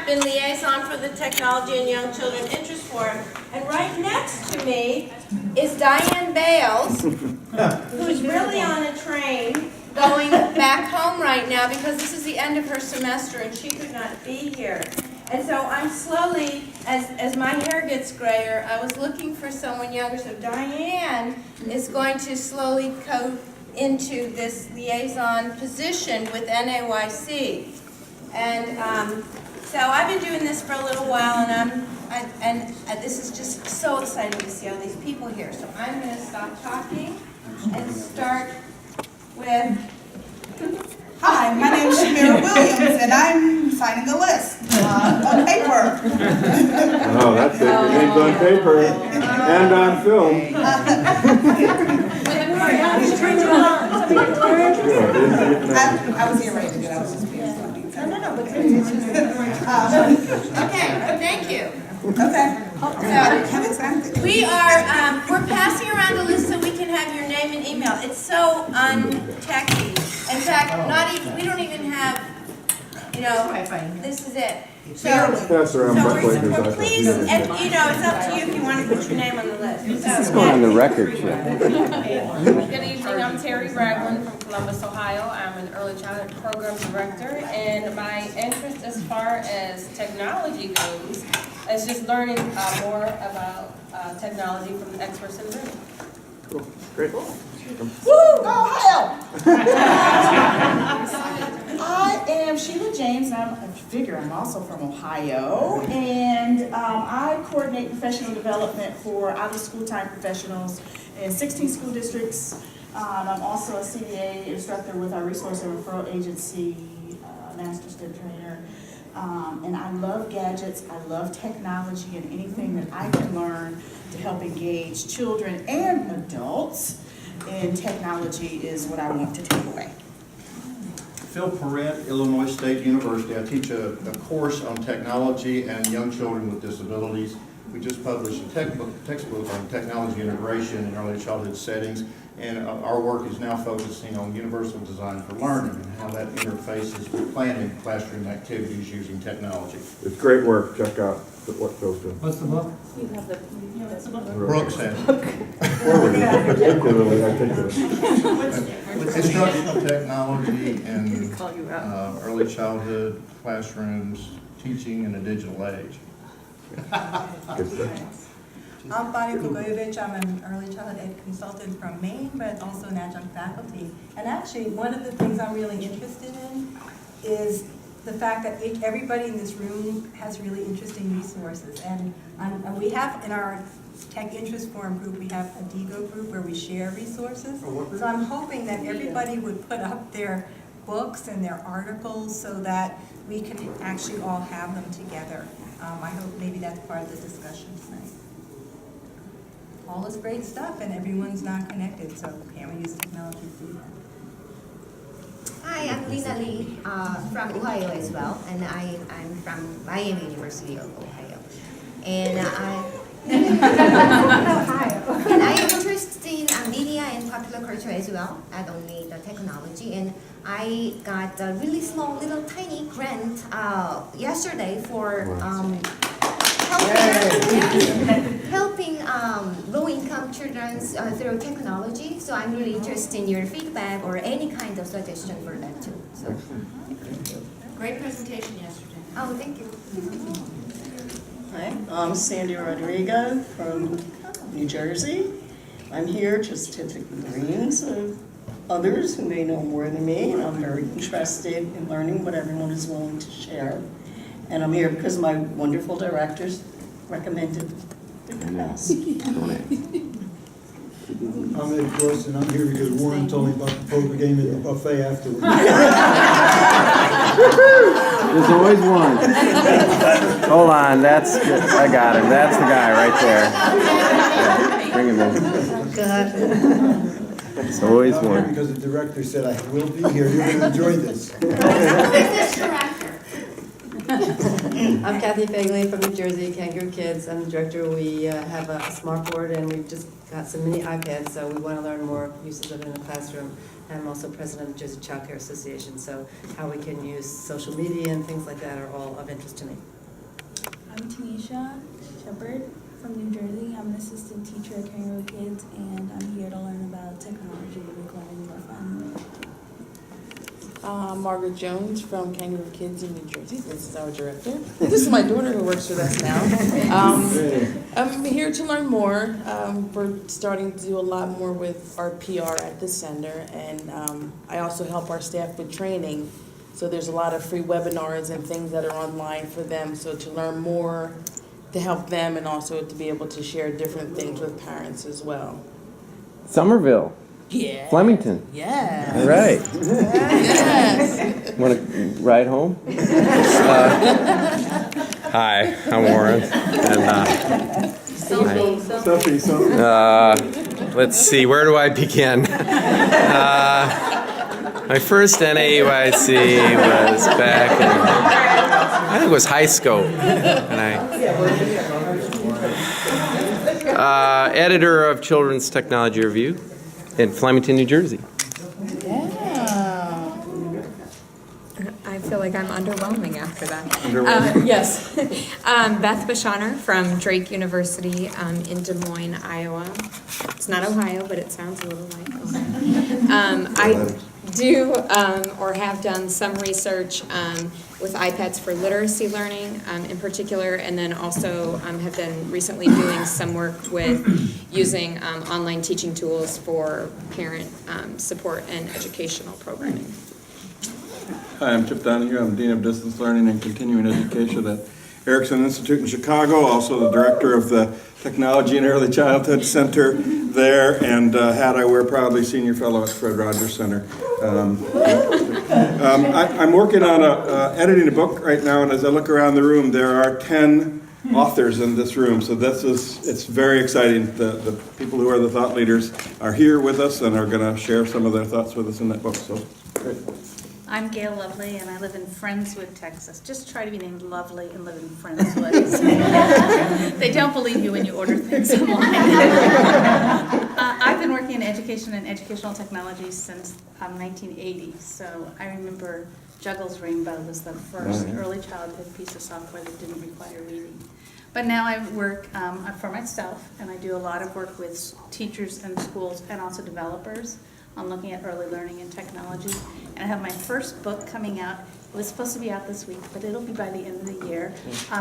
been liaison for the Technology and Young Children Interest Forum. And right next to me is Diane Bales, who's really on a train going back home right now because this is the end of her semester and she could not be here. And so I'm slowly, as my hair gets grayer, I was looking for someone younger. So Diane is going to slowly go into this liaison position with NAEYC. And so I've been doing this for a little while, and this is just so exciting to see all these people here. So I'm going to stop talking and start with... Hi, my name is Shamira Williams, and I'm signing the list on paper. Oh, that's it. Your name's on paper and on film. I was here ready to get. I was just being funny. No. Okay, thank you. Okay. So, we're passing around the list so we can have your name and email. It's so untechy. In fact, we don't even have, this is it. So Pass around my flavors. we're pleased, and it's up to you if you want to put your name on the list. This is going on the record, Chip. Good evening, I'm Terry Ragland from Columbus, Ohio. I'm an early childhood program director, and my interest as far as technology goes is just learning more about technology from the experts in the room. Cool. Great. Woo! Ohio! I am Sheila James, and I'm also from Ohio, and I coordinate professional development for out-of-school time professionals in 16 school districts. I'm also a CDA instructor with our resource and referral agency, master STEM trainer. And I love gadgets, I love technology, and anything that I can learn to help engage children and adults in technology is what I want to take away. Phil Perrette, Illinois State University. I teach a course on technology and young children with disabilities. We just published a textbook on technology integration in early childhood settings, and our work is now focusing on universal design for learning and how that interfaces with planning classroom activities using technology. It's great work. Check out what Phil's doing. What's the book? Brooks has instructional technology in early childhood classrooms, teaching in a digital age. I'm Bonnie Kugoyevich. I'm an early childhood ed consultant from Maine, but also an adjunct faculty. And actually, one of the things I'm really interested in is the fact that everybody in this room has really interesting resources. And we have in our Tech Interest Forum group, we have a DIGO group where we share resources. So I'm hoping that everybody would put up their books and their articles so that we can actually all have them together. I hope maybe that's part of the discussion tonight. All this great stuff and everyone's not connected, so can we use technology to do that? Hi, I'm Lina Lee from Ohio as well, and I'm from Miami University of Ohio. And and I am interested in media and popular culture as well, not only the technology. And I got a really small, little tiny grant yesterday for helping low-income children through technology. So I'm really interested in your feedback or any kind of suggestion for that too. So, Great presentation yesterday. oh, thank you. Hi, I'm Sandy Rodriguez from New Jersey. I'm here just to take the brains of others who may know more than me, and I'm very interested in learning what everyone is willing to share. And I'm here because my wonderful directors recommended the class. I'm Ed Gross, and I'm here because Warren told me about the poker game at the buffet afterwards. There's always one. Hold on, that's good. I got him. That's the guy right there. Yeah, bring him in. There's always I'm here one. because the director said I will be here. You're going to enjoy this. I'm Kathy Fagley from New Jersey, Kangaroo Kids. I'm the director. We have a smart board, and we've just got some mini iPads, so we want to learn more uses of it in the classroom. I'm also president of the Jersey Child Care Association, so how we can use social media and things like that are all of interest to me. I'm Tanisha Shepard from New Jersey. I'm an assistant teacher at Kangaroo Kids, and I'm here to learn about technology to make learning more fun. Margaret Jones from Kangaroo Kids in New Jersey. This is our director. This is my daughter who works with us now. I'm here to learn more. We're starting to do a lot more with our PR at the center, and I also help our staff with training. So there's a lot of free webinars and things that are online for them, so to learn more, to help them, and also to be able to share different things with parents as well. Somerville. Yeah. Flemington. Yeah. All right. Yes. Want to ride home? Hi, I'm Warren. And let's see, where do I begin? My first NAEYC was back in, I think it was high scope. And I editor of Children's Technology Review in Flemington, New Jersey. I feel like I'm underwhelming after that. Underwhelming? Yes. Beth Bashaner from Drake University in Des Moines, Iowa. It's not Ohio, but it sounds a little like Ohio. I do or have done some research with iPads for literacy learning in particular, and then also have been recently doing some work with using online teaching tools for parent support and educational programming. Hi, I'm Chip Donahue. I'm Dean of Distance Learning and Continuing Education at Erickson Institute in Chicago, also the director of the Technology and Early Childhood Center there, and hat I wear proudly, senior fellow at Fred Rogers Center. I'm working on editing a book right now, and as I look around the room, there are 10 authors in this room, so it's very exciting. The people who are the thought leaders are here with us and are going to share some of their thoughts with us in that book. So, great. I'm Gail Lovely, and I live in Friendswood, Texas. Just try to be named Lovely and live in Friendswood. They don't believe you when you order things online. I've been working in education and educational technology since 1980, so I remember Juggles Rainbow was the first early childhood piece of software that didn't require reading. But now I work for myself, and I do a lot of work with teachers and schools and also developers on looking at early learning and technology. And I have my first book coming out. It was supposed to be out this week, but it'll be by the end of the year,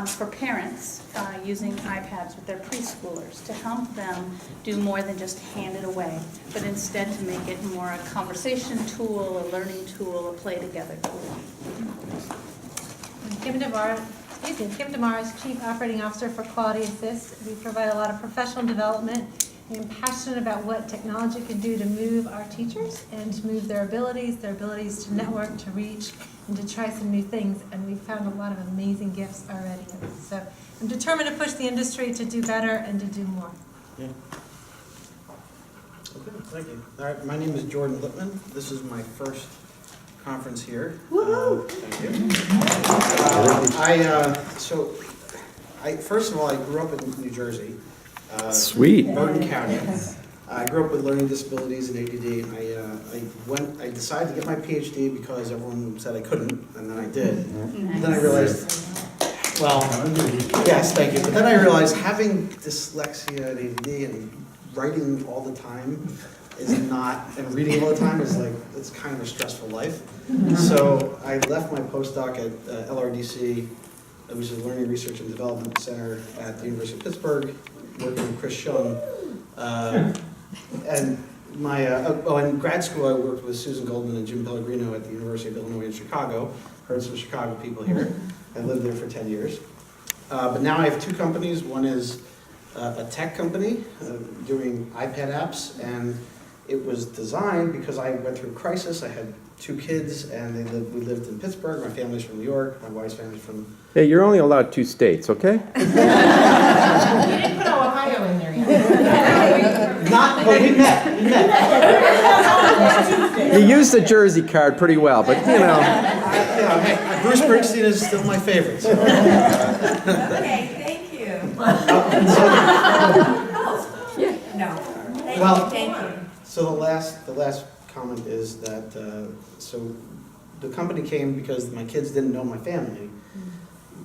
for parents using iPads with their preschoolers to help them do more than just hand it away, but instead to make it more a conversation tool, a learning tool, a play together tool. Kim DeMar is Chief Operating Officer for Quality Assist. We provide a lot of professional development. I'm passionate about what technology can do to move our teachers and to move their abilities to network, to reach, and to try some new things. And we've found a lot of amazing gifts already. So I'm determined to push the industry to do better and to do more. Yeah. Okay, thank you. All right, my name is Jordan Lippman. This is my first conference here. Woohoo! Thank you. First of all, I grew up in New Jersey. Sweet. Bergen County. I grew up with learning disabilities and ADD. I decided to get my PhD because everyone said I couldn't, and then I did. And then I realized, well, yes, thank you. But then I realized having dyslexia and ADD and writing all the time is not, and reading all the time is like, it's kind of a stressful life. So I left my postdoc at LRDC, which is Learning Research and Development Center at the University of Pittsburgh, working with Chris Shung. And in grad school I worked with Susan Goldman and Jim Pellegrino at the University of Illinois in Chicago. Heard some Chicago people here. I lived there for 10 years. But now I have two companies. One is a tech company doing iPad apps, and it was designed because I went through a crisis. I had two kids, and we lived in Pittsburgh. My family's from New York. My wife's family's from... Hey, you're only allowed 2 states, okay? You didn't put Ohio in there yet. But we met. You used the Jersey card pretty well, but you know. Yeah, Bruce Springsteen is still my favorite. So. Okay, thank you. Thank you. So the last comment is that so the company came because my kids didn't know my family.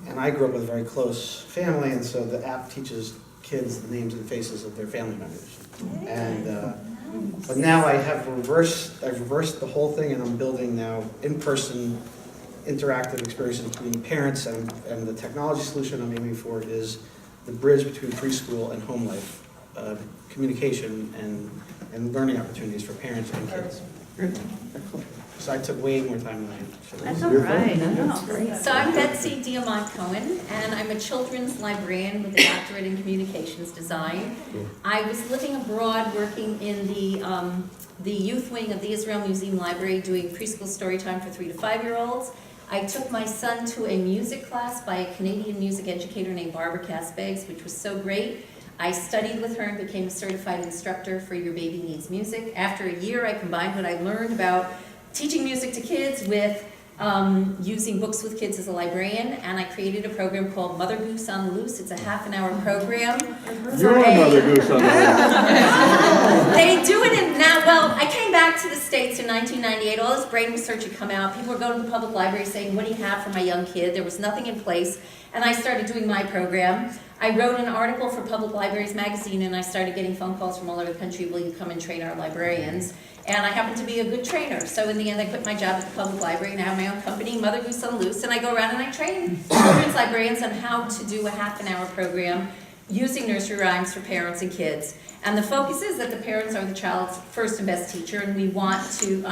And I grew up with a very close family, and so the app teaches kids the names and faces of their family members. And but now I've reversed the whole thing, and I'm building now in-person interactive experiences between parents, and the technology solution I'm aiming for is the bridge between preschool and home life, communication and learning opportunities for parents and kids. So I took way more time than I should have. That's all right. So I'm Betsy Diamont-Cohen, and I'm a children's librarian with a doctorate in communications design. I was living abroad working in the youth wing of the Israel Museum Library doing preschool story time for 3 to 5-year-olds. I took my son to a music class by a Canadian music educator named Barbara Casbegs, which was so great. I studied with her and became a certified instructor for Your Baby Needs Music. After a year, I combined what I learned about teaching music to kids with using books with kids as a librarian, and I created a program called Mother Goose on the Loose. It's a half-an-hour program. You're a Mother Goose on the Loose. They do it in now. Well, I came back to the States in 1998. All this brain research had come out. People were going to the public library saying, "What do you have for my young kid?" There was nothing in place, and I started doing my program. I wrote an article for Public Libraries magazine, and I started getting phone calls from all over the country, "Will you come and train our librarians?" And I happen to be a good trainer. So in the end, I quit my job at the public library, and I have my own company, Mother Goose on the Loose, and I go around and I train children's librarians on how to do a half-an-hour program using nursery rhymes for parents and kids. And the focus is that the parents are the child's first and best teacher, and we want to,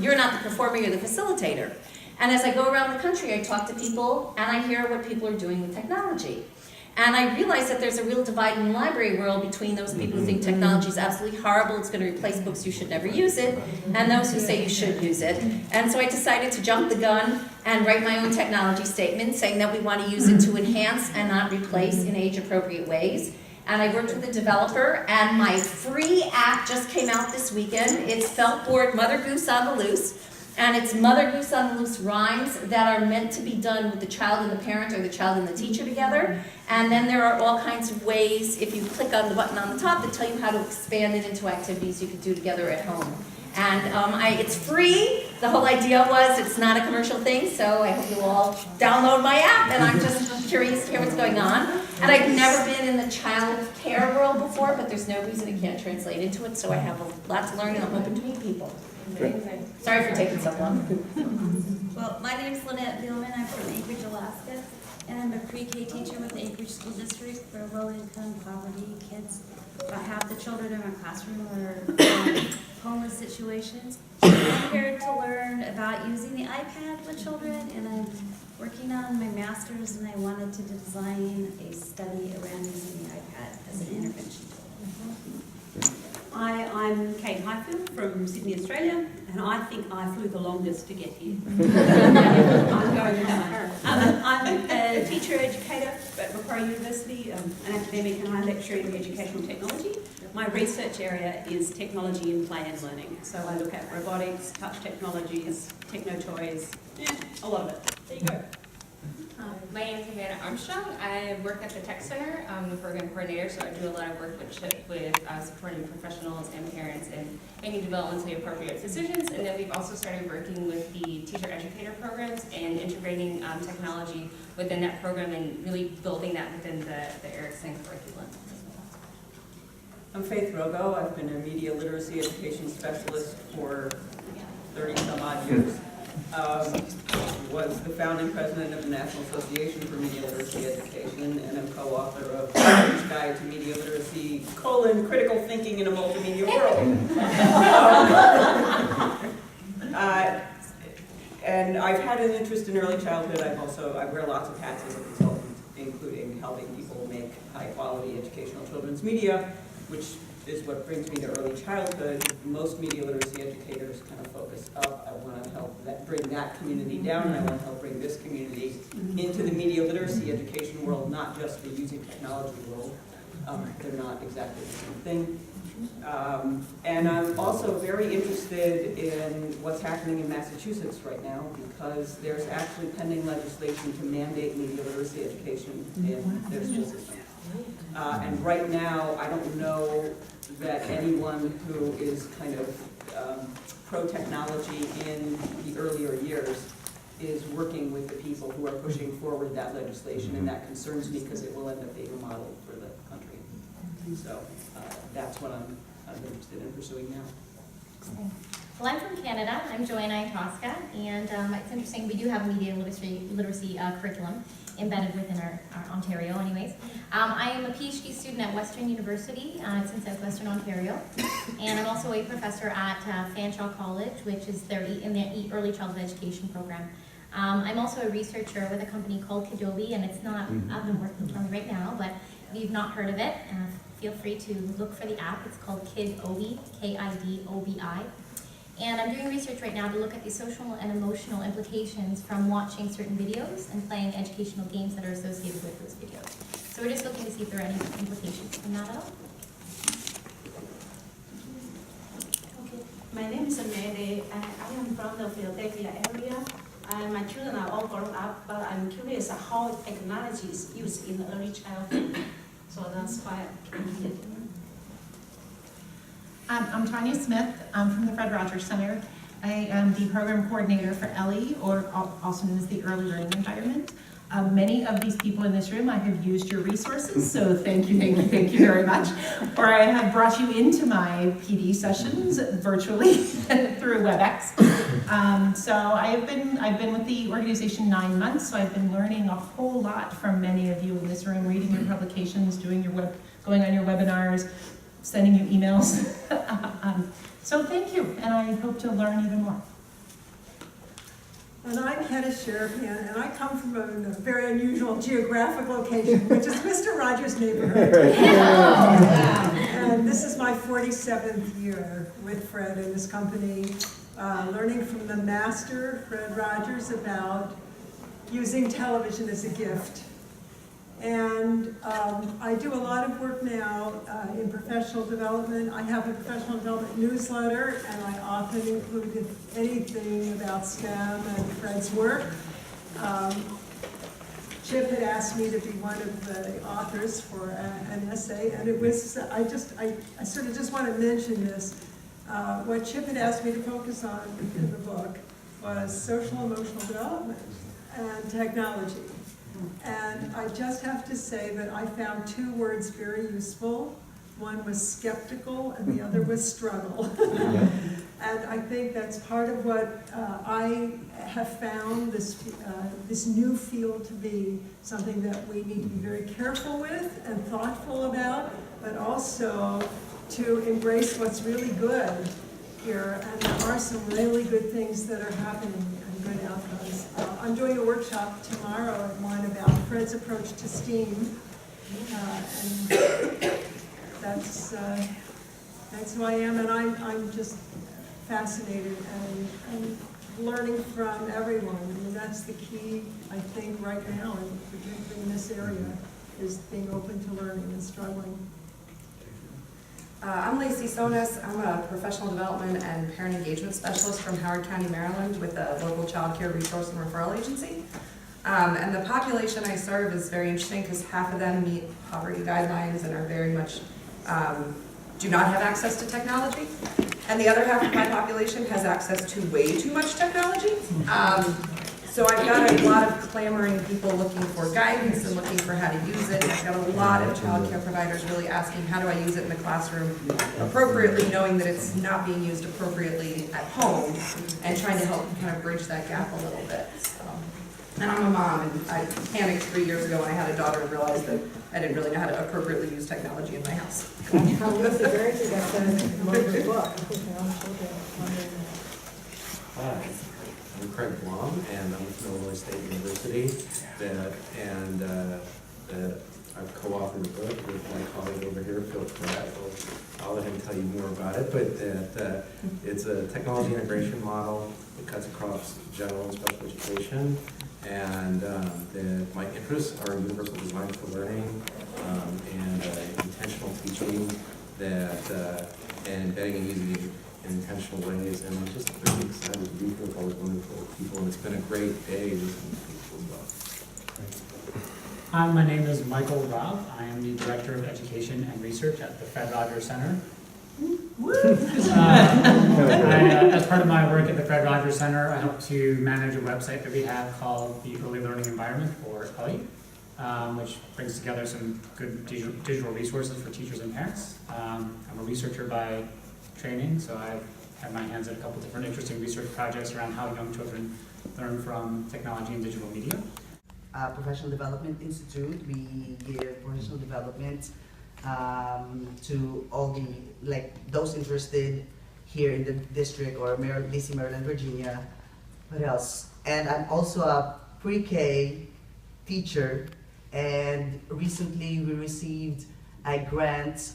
you're not the performer, you're the facilitator. And as I go around the country, I talk to people, and I hear what people are doing with technology. And I realize that there's a real divide in the library world between those people who think technology is absolutely horrible, it's going to replace books, you should never use it, and those who say you should use it. And so I decided to jump the gun and write my own technology statement saying that we want to use it to enhance and not replace in age-appropriate ways. And I worked with a developer, and my free app just came out this weekend. It's Feltboard Mother Goose on the Loose. And it's Mother Goose on the Loose rhymes that are meant to be done with the child and the parent or the child and the teacher together. And then there are all kinds of ways, if you click on the button on the top, that tell you how to expand it into activities you could do together at home. And it's free. The whole idea was it's not a commercial thing, so I hope you all download my app, and I'm just curious to hear what's going on. And I've never been in the child care world before, but there's no reason it can't translate into it, so I have a lot to learn, and I'm hoping to meet people. Sorry for taking so long. Well, my name is Lynette Bielman. I'm from Anchorage, Alaska, and I'm a pre-K teacher with the Anchorage School District for low-income poverty kids. About half the children in my classroom are in homeless situations. I'm here to learn about using the iPad with children, and I'm working on my master's, and I wanted to design a study around using the iPad as an intervention tool. Hi, I'm Kate Highfield from Sydney, Australia, and I think I flew the longest to get here. I'm a teacher educator at Macquarie University, an academic, and I lecture in educational technology. My research area is technology in play and learning. So I look at robotics, touch technologies, techno-toys, a lot of it. There you go. My name is Amanda Armstrong. I work at the Tech Center. I'm the program coordinator, so I do a lot of work with supporting professionals and parents and making developmentally appropriate decisions. And then we've also started working with the teacher-educator programs and integrating technology within that program and really building that within the Erickson curriculum. I'm Faith Rogo. I've been a media literacy education specialist for 30-some-odd years. Was the founding president of the National Association for Media Literacy Education and a co-author of College Guide to Media Literacy, Critical Thinking in a Multimedia World. And I've had an interest in early childhood. I wear lots of hats as a consultant, including helping people make high-quality educational children's media, which is what brings me to early childhood. Most media literacy educators kind of focus up. I want to help bring that community down, and I want to help bring this community into the media literacy education world, not just the using technology world. They're not exactly the same thing. And I'm also very interested in what's happening in Massachusetts right now, because there's actually pending legislation to mandate media literacy education in their school system. And right now, I don't know that anyone who is kind of pro-technology in the earlier years is working with the people who are pushing forward that legislation, and that concerns me because it will end up being a model for the country. So that's what I'm interested in pursuing now. Well, I'm from Canada. I'm Joanna Tosca, and it's interesting, we do have a media literacy curriculum embedded within our Ontario anyways. I am a PhD student at Western University. It's in Southwestern Ontario. And I'm also a professor at Fanshawe College, which is in the early childhood education program. I'm also a researcher with a company called Kidobi, and it's not up and working for me right now, but if you've not heard of it, feel free to look for the app. It's called Kidobi, Kidobi. And I'm doing research right now to look at the social and emotional implications from watching certain videos and playing educational games that are associated with those videos. So we're just looking to see if there are any implications from that at all. Okay. My name is Mary, and I am from the Philadelphia area. And my children are all grown up, but I'm curious how technology is used in the early childhood. So that's why I came here. I'm Tanya Smith. I'm from the Fred Rogers Center. I am the program coordinator for ELLE, or also known as the Early Learning Environment. Many of these people in this room, I have used your resources, so thank you very much. Or I have brought you into my PD sessions virtually through WebEx. So I've been with the organization 9 months, so I've been learning a whole lot from many of you in this room, reading your publications, going on your webinars, sending you emails. So thank you, and I hope to learn even more. And I'm Kenna Sherapan, and I come from a very unusual geographic location, which is Mr. Rogers' neighborhood. And this is my 47th year with Fred and his company, learning from the master, Fred Rogers, about using television as a gift. And I do a lot of work now in professional development. I have a professional development newsletter, and I often include anything about STEM and Fred's work. Chip had asked me to be one of the authors for an essay, and it was, I sort of just want to mention this. What Chip had asked me to focus on in the book was social emotional development and technology. And I just have to say that I found 2 words very useful. One was skeptical and the other was struggle. And I think that's part of what I have found this new field to be something that we need to be very careful with and thoughtful about, but also to embrace what's really good here. And there are some really good things that are happening. Good outcomes. I'm doing a workshop tomorrow at 1 about Fred's approach to STEAM, and that's who I am, and I'm just fascinated and learning from everyone. I mean, that's the key, I think, right now, and particularly in this area, is being open to learning and struggling. I'm Lacey Sonas. I'm a professional development and parent engagement specialist from Howard County, Maryland, with a local child care resource and referral agency. And the population I serve is very interesting because half of them meet poverty guidelines and are very much, do not have access to technology. And the other half of my population has access to way too much technology. So I've got a lot of clamoring people looking for guidance and looking for how to use it. I've got a lot of child care providers really asking, how do I use it in the classroom appropriately, knowing that it's not being used appropriately at home, and trying to help kind of bridge that gap a little bit. So. And I'm a mom, and I panicked 3 years ago when I had a daughter and realized that I didn't really know how to appropriately use technology in my house. Hi. I'm Craig Blum, and I'm with Illinois State University, that I've co-authored a book with my colleague over here, Phil Pratt. I'll let him tell you more about it, but that it's a technology integration model that cuts across general and special education, and that my interests are universal design for learning and intentional teaching, and embedding and using it in intentional ways, and I'm just really excited to be here with all these wonderful people, and it's been a great day listening to people as well. Hi, my name is Michael Robb. I am the Director of Education and Research at the Fred Rogers Center. As part of my work at the Fred Rogers Center, I help to manage a website that we have called the Early Learning Environment, or ELE, which brings together some good digital resources for teachers and parents. I'm a researcher by training, so I've had my hands in a couple different interesting research projects around how young children learn from technology and digital media. Professional Development Institute, we give professional development to all those interested here in the district or DC, Maryland, Virginia. What else? And I'm also a pre-K teacher, and recently we received a grant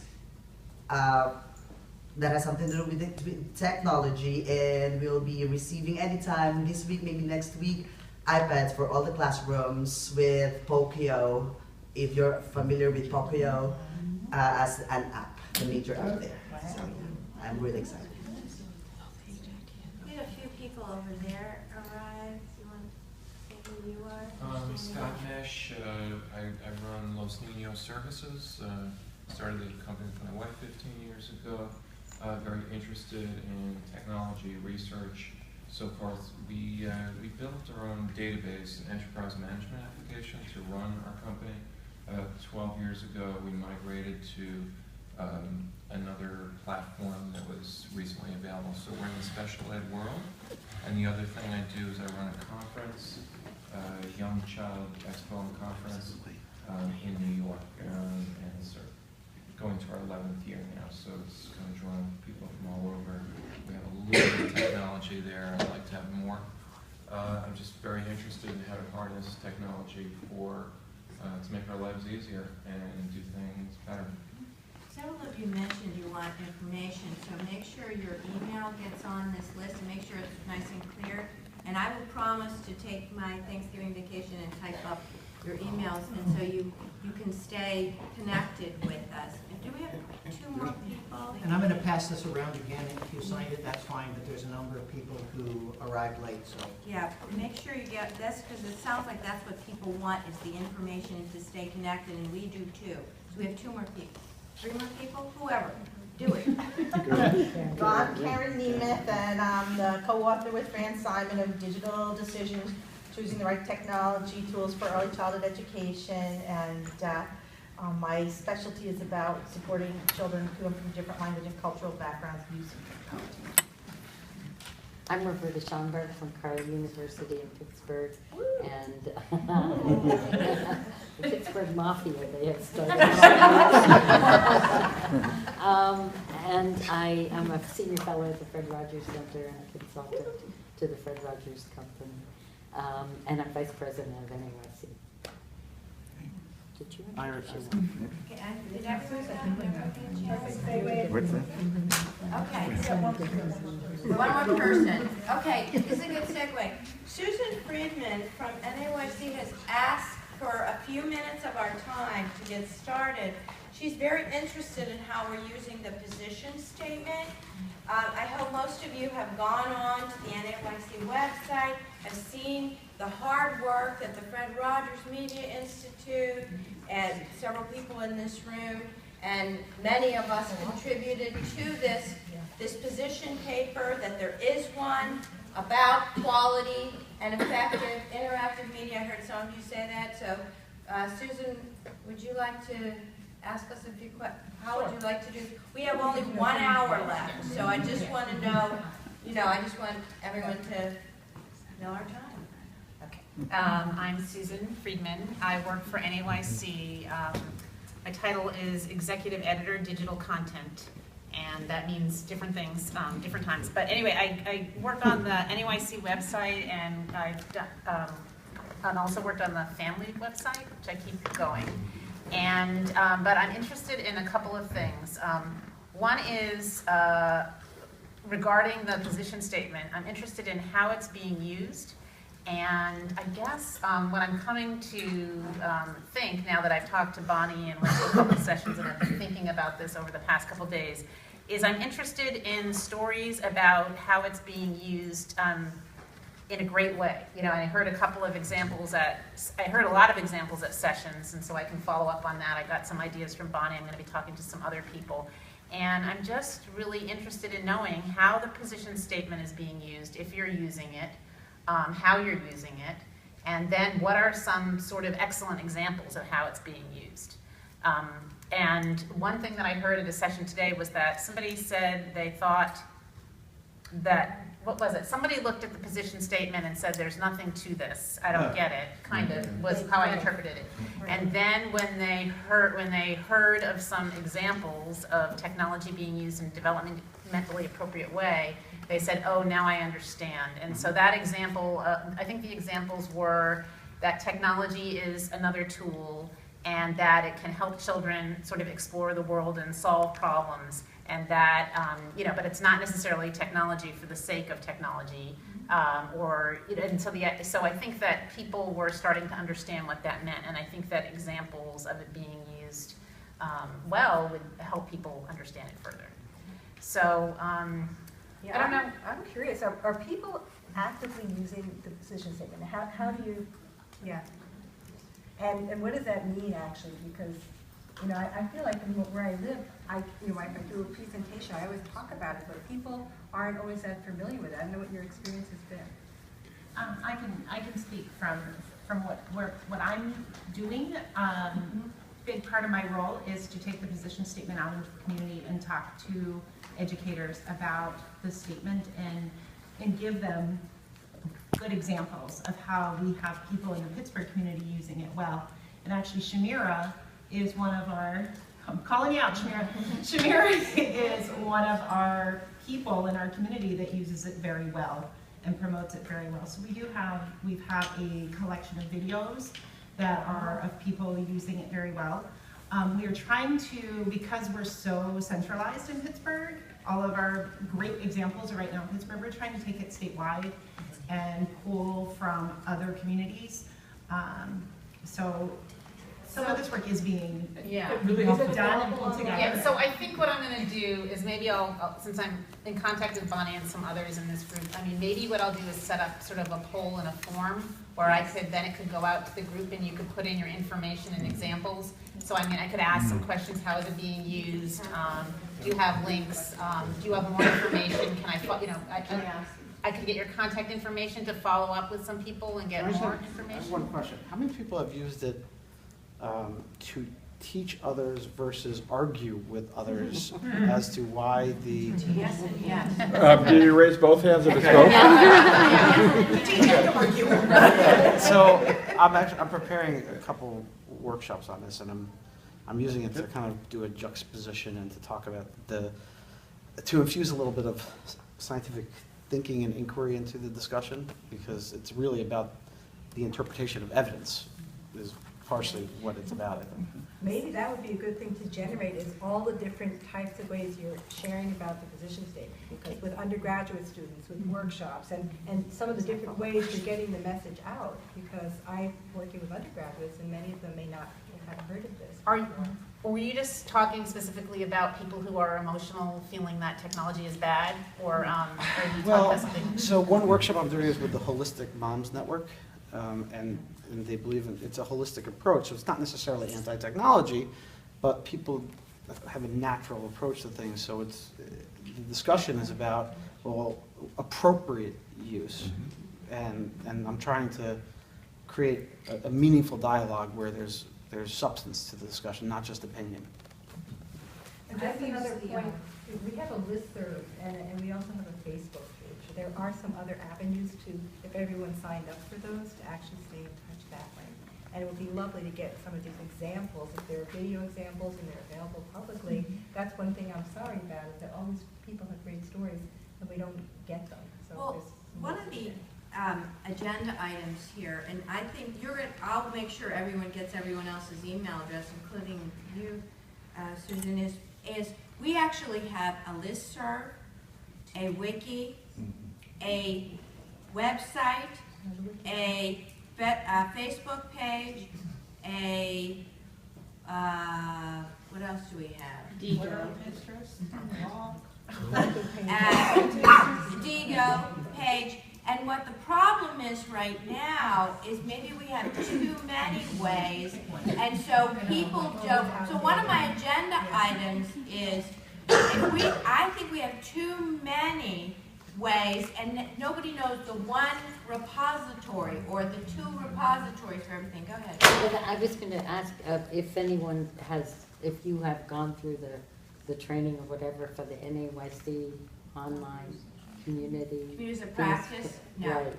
that has something to do with technology, and we'll be receiving anytime this week, maybe next week, iPads for all the classrooms with Pokio, if you're familiar with Pokio, as an app, the major app there. So I'm really excited. We had a few people over there arrive. You want to say who you are? Scott Mesh. I run Los Niños Services. Started the company with my wife 15 years ago. Very interested in technology research. So forth. We built our own database enterprise management application to run our company. 12 years ago, we migrated to another platform that was recently available. So we're in the special ed world. And the other thing I do is I run a conference, Young Child Expo and Conference in New York. And it's going to our 11th year now, so it's kind of drawing people from all over. We have a little bit of technology there. I'd like to have more. I'm just very interested in how to harness technology for to make our lives easier and do things better. Several of you mentioned you want information, so make sure your email gets on this list and make sure it's nice and clear. And I will promise to take my Thanksgiving vacation and type up your emails, and so you can stay connected with us. And do we have 2 more people? And I'm going to pass this around again. If you signed it, that's fine, but there's a number of people who arrived late, so. Yeah, make sure you get this, because it sounds like that's what people want, is the information to stay connected, and we do too. So we have 2 more people. 3 more people? Whoever. Do it. I'm Karen Nemeth, and I'm the co-author with Fran Simon of Digital Decisions, Choosing the Right Technology Tools for Early Childhood Education, and my specialty is about supporting children who come from different language and cultural backgrounds using technology. I'm Roberta Schomburg from Carleton University in Pittsburgh, and the Pittsburgh Mafia, they have started. And I am a senior fellow at the Fred Rogers Center and a consultant to the Fred Rogers Company. And I'm vice president of NAEYC. Did you? Irish. Okay, did everyone have a chance? What's that? Okay, so one more person. Okay, this is a good segue. Susan Friedman from NAEYC has asked for a few minutes of our time to get started. She's very interested in how we're using the position statement. I hope most of you have gone on to the NAEYC website, have seen the hard work that the Fred Rogers Media Institute and several people in this room and many of us contributed to this position paper, that there is one about quality and effective interactive media. I heard some of you say that. So Susan, would you like to ask us a few questions? How would you like to do? We have only 1 hour left, so I just want to know, I just want everyone to know our time. I'm Susan Friedman. I work for NAEYC. My title is Executive Editor, Digital Content, and that means different things, different times. But anyway, I work on the NAEYC website, and I've and also worked on the family website, which I keep going. And but I'm interested in a couple of things. One is regarding the position statement. I'm interested in how it's being used. And I guess what I'm coming to think, now that I've talked to Bonnie and went to a couple sessions and I've been thinking about this over the past couple days, is I'm interested in stories about how it's being used in a great way. I heard a couple of examples I heard a lot of examples at sessions, and so I can follow up on that. I got some ideas from Bonnie. I'm going to be talking to some other people. And I'm just really interested in knowing how the position statement is being used, if you're using it, how you're using it, and then what are some sort of excellent examples of how it's being used. And one thing that I heard at a session today was that somebody said they thought that, what was it? Somebody looked at the position statement and said, there's nothing to this. I don't get it, kind of, was how I interpreted it. And then when they heard of some examples of technology being used in a developmentally appropriate way, they said, oh, now I understand. And so that example, I think the examples were that technology is another tool and that it can help children sort of explore the world and solve problems, and that, but it's not necessarily technology for the sake of technology, so I think that people were starting to understand what that meant, and I think that examples of it being used well would help people understand it further. So, I don't know. I'm curious, are people actively using the position statement? How do you, and what does that mean actually? Because, I feel like where I live, I do a presentation, I always talk about it, but people aren't always that familiar with it. I don't know what your experience has been. I can speak from what I'm doing. Big part of my role is to take the position statement out into the community and talk to educators about the statement and give them good examples of how we have people in the Pittsburgh community using it well. And actually Shamira is one of our, I'm calling you out, Shamira. Shamira is one of our people in our community that uses it very well and promotes it very well. So we've had a collection of videos that are of people using it very well. We are trying to, because we're so centralized in Pittsburgh, all of our great examples are right now in Pittsburgh, we're trying to take it statewide and pull from other communities. So some of this work is being done and pulled together. Yeah, so I think what I'm going to do is maybe I'll, since I'm in contact with Bonnie and some others in this group, maybe what I'll do is set up sort of a poll and a form where then it could go out to the group and you could put in your information and examples. So I could ask some questions, how is it being used? Do you have links? Do you have more information? Can I could get your contact information to follow up with some people and get more information. I have one question. How many people have used it to teach others versus argue with others as to why the... Yes and yes. Did you raise both hands at a scope? So I'm preparing a couple workshops on this, and I'm using it to kind of do a juxtaposition and to talk about to infuse a little bit of scientific thinking and inquiry into the discussion, because it's really about the interpretation of evidence is partially what it's about, I think. Maybe that would be a good thing to generate, is all the different types of ways you're sharing about the position statement. Because with undergraduate students, with workshops, and some of the different ways you're getting the message out, because I'm working with undergraduates and many of them may not have heard of this. Were you just talking specifically about people who are emotional, feeling that technology is bad, or are you talking about something? So one workshop I'm doing is with the Holistic Moms Network, and they believe it's a holistic approach. So it's not necessarily anti-technology, but people have a natural approach to things. So the discussion is about, well, appropriate use, and I'm trying to create a meaningful dialogue where there's substance to the discussion, not just opinion. And that's another point. We have a listserv, and we also have a Facebook page. There are some other avenues if everyone signed up for those, to actually stay in touch that way. And it would be lovely to get some of these examples. If there are video examples and they're available publicly, that's one thing I'm sorry about, is that all these people have great stories and we don't get them. So well, one of the agenda items here, and I think I'll make sure everyone gets everyone else's email address, including you, Susan, is we actually have a listserv, a wiki, a website, a Facebook page, what else do we have? Digo. Digo page. And what the problem is right now is maybe we have too many ways, and so people don't. So one of my agenda items is I think we have too many ways, and nobody knows the one repository or the two repositories for everything. Go ahead. But I was going to ask if anyone has, if you have gone through the training or whatever for the NAEYC online community. Communities of practice? No. Right.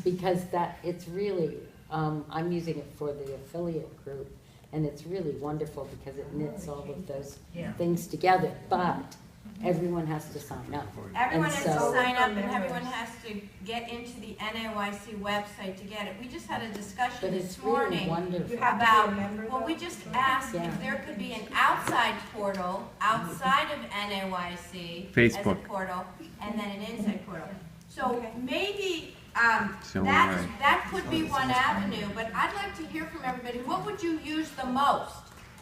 Because it's really, I'm using it for the affiliate group, and it's really wonderful because it knits all of those things together. But everyone has to sign up. Everyone has to sign up, and everyone has to get into the NAEYC website to get it. We just had a discussion this morning about, well, we just asked if there could be an outside portal outside of NAEYC as a portal, and then an inside portal. So maybe that could be one avenue, but I'd like to hear from everybody. What would you use the most?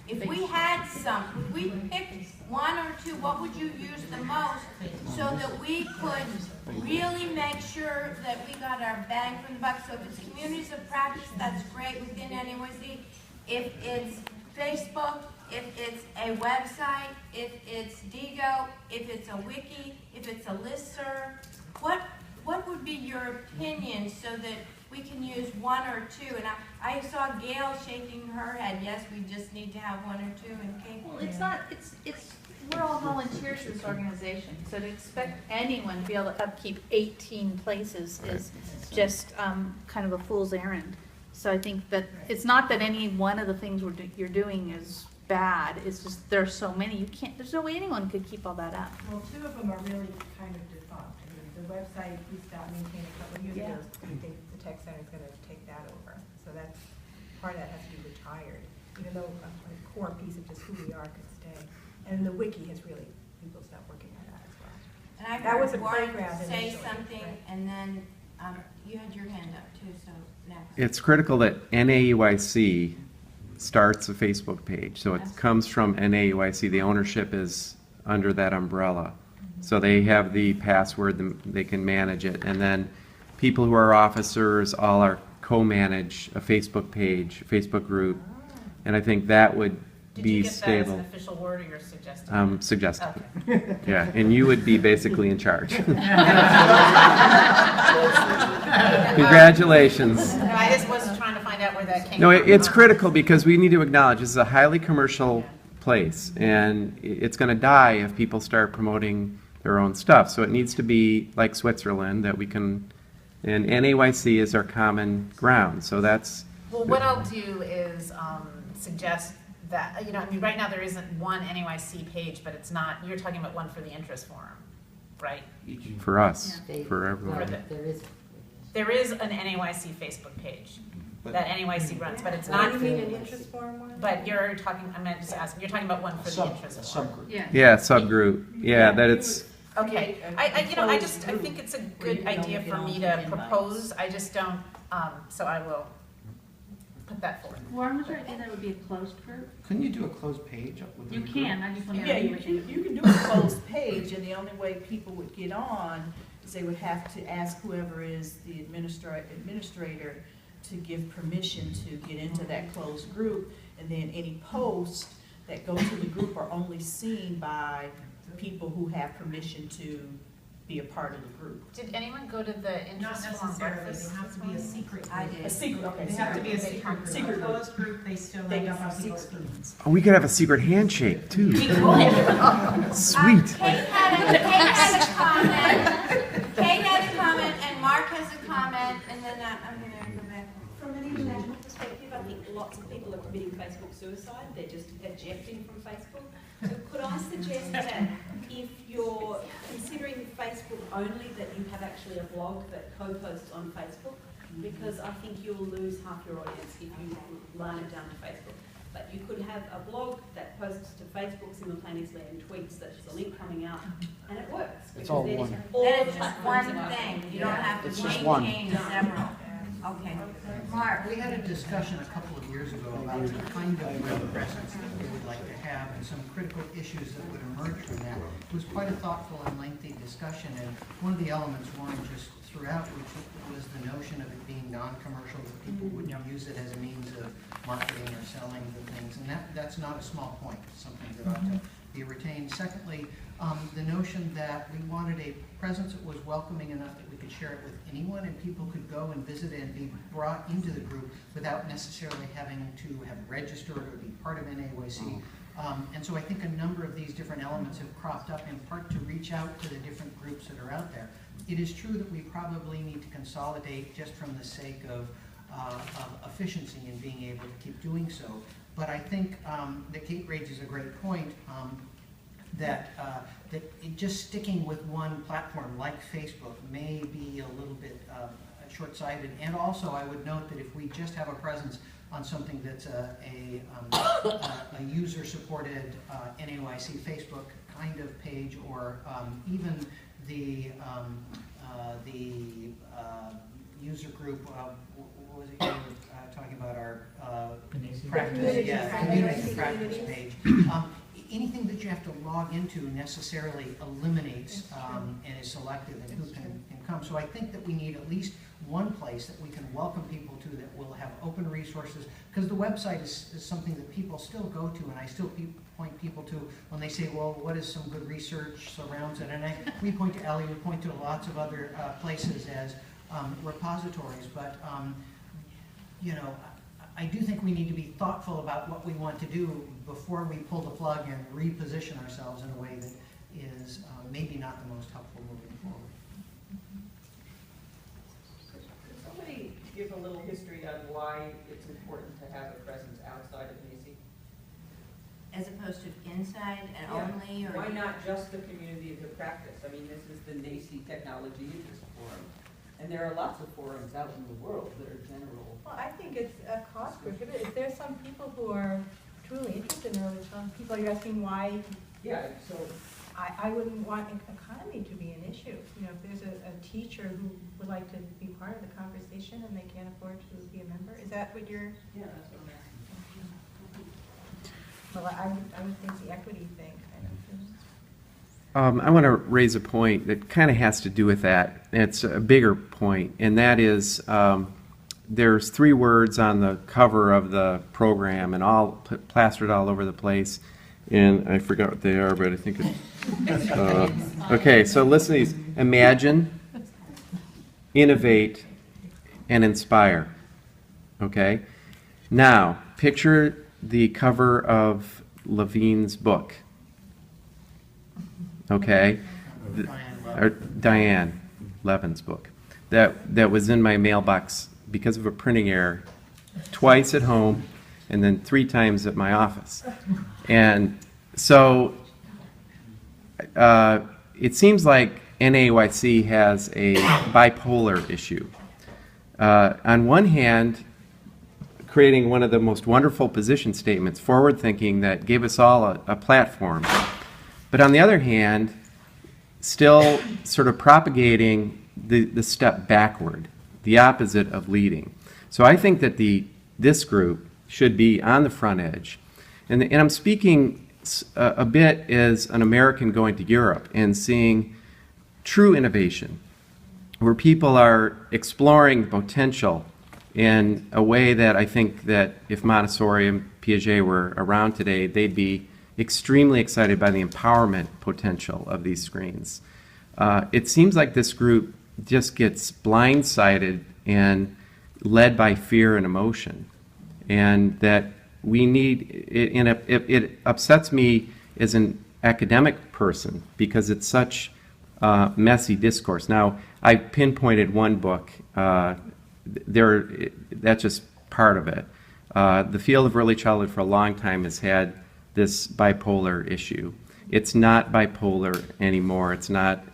If we had some, if we picked one or two, what would you use the most so that we could really make sure that we got our bang for the buck? So if it's communities of practice, that's great within NAEYC. If it's Facebook, if it's a website, if it's Digo, if it's a wiki, if it's a listserv, what would be your opinion so that we can use one or two? And I saw Gail shaking her head. Yes, we just need to have one or two. And Kate? Well, it's not. We're all volunteers for this organization, so to expect anyone to be able to upkeep 18 places is just kind of a fool's errand. So I think that it's not that any one of the things you're doing is bad. It's just there's so many. You can't. There's no way anyone could keep all that up. Well, two of them are really kind of defunct. I mean, the website we stopped maintaining a couple of years ago. I think the tech center is going to take that over. So that's part of that has to be retired, even though a core piece of just who we are could stay. And the wiki has really people stopped working on that as well. And I that was a Warren playground say initially, something, right? and then you had your hand up too. So next. It's critical that NAEYC starts a Facebook page. So it comes from NAEYC. The ownership is under that umbrella. So they have the password, they can manage it. And then people who are officers all are co-manage a Facebook page, a Facebook group. And I think that would be stable. Did you get that as an official word, or you're suggesting? Suggested. Okay. Yeah, and you would be basically in charge. Congratulations. No, I just was trying to find out where that came from. No, it's critical because we need to acknowledge this is a highly commercial place, and it's going to die if people start promoting their own stuff. So it needs to be like Switzerland, that we can, and NAEYC is our common ground. So that's. Well, what I'll do is suggest that, I mean, right now there isn't one NAEYC page, but it's not, you're talking about one for the interest forum, right? For us, for everyone. There is an NAEYC Facebook page that NAEYC runs, but it's not. You mean an interest forum one? But you're talking, I'm just asking, you're talking about one for the interest forum. Subgroup. Yeah, subgroup. Yeah, that it's. Okay, I think it's a good idea for me to propose. I just don't, so I will put that forward. Warren, was your idea that it would be a closed group? Couldn't you do a closed page with You can. I just want to Yeah, you can do a closed page, and the only way people would get on is they would have to ask whoever is the administrator to give permission to get into that closed group, and then any posts that go to the group are only seen by the people who have permission to be a part of the group. Did anyone go to the interest forum breakfast? They have to be a secret. I did. A secret, okay. They have to be a secret. Secret A closed group, they still end up on people's feeds. Oh, we could have a secret handshake too. Sweet. Kate had a comment. Kate had a comment, and Mark has a comment, and then I'm going to go back. From an international perspective, I think lots of people are committing Facebook suicide. They're just ejecting from Facebook. So could I suggest that if you're considering Facebook only, that you have actually a blog that co-posts on Facebook? Because I think you'll lose half your audience if you line it down to Facebook. But you could have a blog that posts to Facebook simultaneously and tweets that there's a link coming out, and it works. It's all Then one. it's just one thing. You don't have to maintain several. Okay. Mark. We had a discussion a couple of years ago about the kind of web presence that we would like to have and some critical issues that would emerge from that. It was quite a thoughtful and lengthy discussion, and one of the elements Warren just threw out, which was the notion of it being non-commercial, that people would use it as a means of marketing or selling the things, and that's not a small point. It's something that ought to be retained. Secondly, the notion that we wanted a presence that was welcoming enough that we could share it with anyone and people could go and visit it and be brought into the group without necessarily having to have registered or be part of NAEYC. And so I think a number of these different elements have cropped up in part to reach out to the different groups that are out there. It is true that we probably need to consolidate just from the sake of efficiency and being able to keep doing so. But I think that Kate raises a great point that just sticking with one platform like Facebook may be a little bit short-sighted. And also, I would note that if we just have a presence on something that's a user-supported NAEYC Facebook kind of page, or even the user group, what was it you were talking about, our practice, community practice page. Anything that you have to log into necessarily eliminates and is selective in who can come. So I think that we need at least one place that we can welcome people to that will have open resources, because the website is something that people still go to, and I still point people to when they say, well, what is some good research surrounds it? And we point to Ellie, we point to lots of other places as repositories, but you know, I do think we need to be thoughtful about what we want to do before we pull the plug and reposition ourselves in a way that is maybe not the most helpful moving forward. Could somebody give a little history on why it's important to have a presence outside of NAEYC? As opposed to inside and only, or? Why not just the community of the practice? I mean, this is the NAEYC Technology Interest Forum, and there are lots of forums out in the world that are general. Well, I think it's a cost prohibitive. If there's some people who are truly interested in early childhood, people are asking why. Yeah, so. I wouldn't want economy to be an issue. You know, if there's a teacher who would like to be part of the conversation and they can't afford to be a member, is that what you're? Yeah, that's what I'm asking. Well, I would think the equity thing kind of. I want to raise a point that kind of has to do with that. It's a bigger point, and that is there's 3 words on the cover of the program and all plastered all over the place. And I forgot what they are, but I think it's... okay, so listen to these. Imagine, innovate, and inspire. Okay? Now, picture the cover of Levine's book. Okay? Diane Levin's book. That was in my mailbox because of a printing error twice at home and then 3 times at my office. And so it seems like NAEYC has a bipolar issue. On one hand, creating one of the most wonderful position statements, forward-thinking, that gave us all a platform. But on the other hand, still sort of propagating the step backward, the opposite of leading. So I think that this group should be on the front edge. And I'm speaking a bit as an American going to Europe and seeing true innovation, where people are exploring potential in a way that I think that if Montessori and Piaget were around today, they'd be extremely excited by the empowerment potential of these screens. It seems like this group just gets blindsided and led by fear and emotion, and that we need, it upsets me as an academic person because it's such messy discourse. Now, I pinpointed one book. That's just part of it. The field of early childhood for a long time has had this bipolar issue. It's not bipolar anymore. It's not.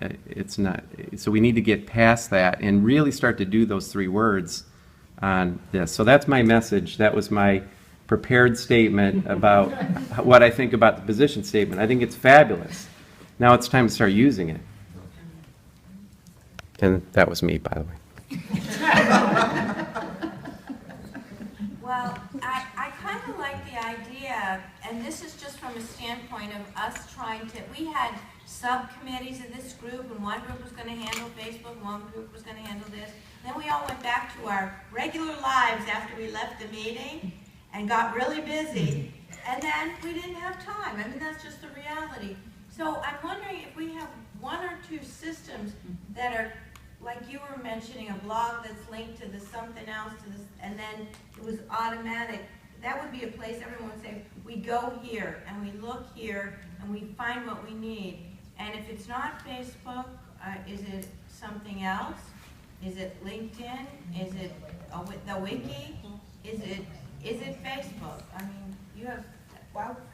So we need to get past that and really start to do those 3 words on this. So that's my message. That was my prepared statement about what I think about the position statement. I think it's fabulous. Now it's time to start using it. And that was me, by the way. Well, I kind of like the idea, and this is just from a standpoint of us trying to, we had subcommittees of this group, and one group was going to handle Facebook, one group was going to handle this. Then we all went back to our regular lives after we left the meeting and got really busy, and then we didn't have time. I mean, that's just the reality. So I'm wondering if we have one or two systems that are, like you were mentioning, a blog that's linked to this something else, to this, and then it was automatic. That would be a place everyone would say, we go here, and we look here, and we find what we need. And if it's not Facebook, is it something else? Is it LinkedIn? Is it the wiki? Is it Facebook? I mean, you have.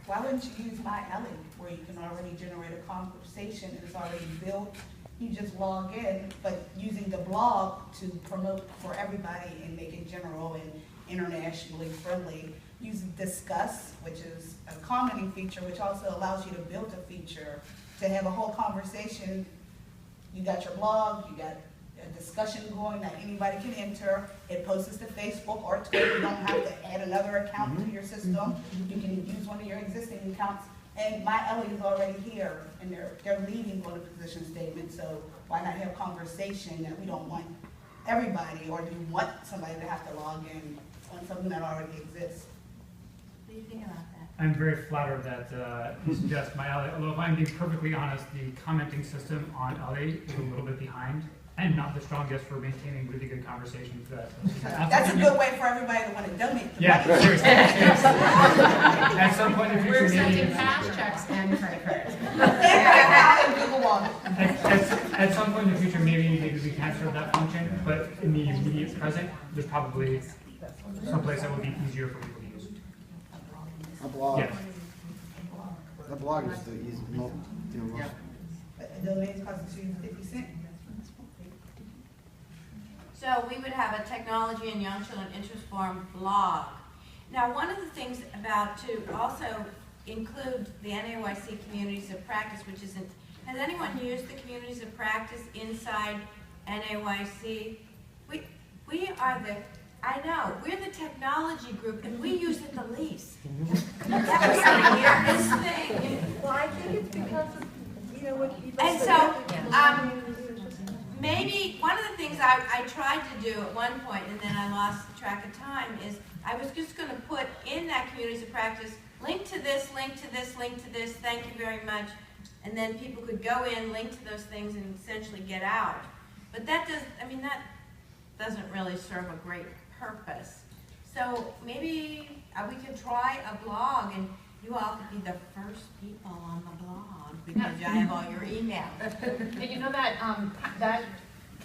Why wouldn't you use NAEYC, where you can already generate a conversation and it's already built? You just log in, but using the blog to promote for everybody and make it general and internationally friendly. Use Discuss, which is a commenting feature, which also allows you to build a feature to have a whole conversation. You got your blog, you got a discussion going that anybody can enter. It posts to Facebook or Twitter. You don't have to add another account to your system. You can use one of your existing accounts. And NAEYC is already here, and they're leading on a position statement, so why not have conversation that we don't want everybody, or do you want somebody to have to log in on something that already exists? What do you think about that? I'm very flattered that you suggest my alley, although if I'm being perfectly honest, the commenting system on alley is a little bit behind and not the strongest for maintaining really good conversations. That's a good way for everybody to want to donate. Yeah, seriously. At some point in the future, We're maybe. accepting cash checks and credit cards. At some point in the future, maybe we can serve that function, but in the immediate present, there's probably someplace that would be easier for people to use. A blog. Yes. The blog is the easy, most. The domains constitute 50 cents. So we would have a technology and young children interest forum blog. Now, one of the things about to also include the NAEYC communities of practice, which isn't, has anyone used the communities of practice inside NAEYC? We are the, I know, we're the technology group and we use it the least. That was the weirdest thing. Well, I think it's because of, you know, what people And so, maybe one of the things I tried to do at one point, and then I lost track of time, is I was just going to put in that communities of practice, link to this, link to this, link to this, thank you very much, and then people could go in, link to those things, and essentially get out. But that doesn't really serve a great purpose. So maybe we could try a blog, and you all could be the first people on the blog because I have all your emails. Did you know that that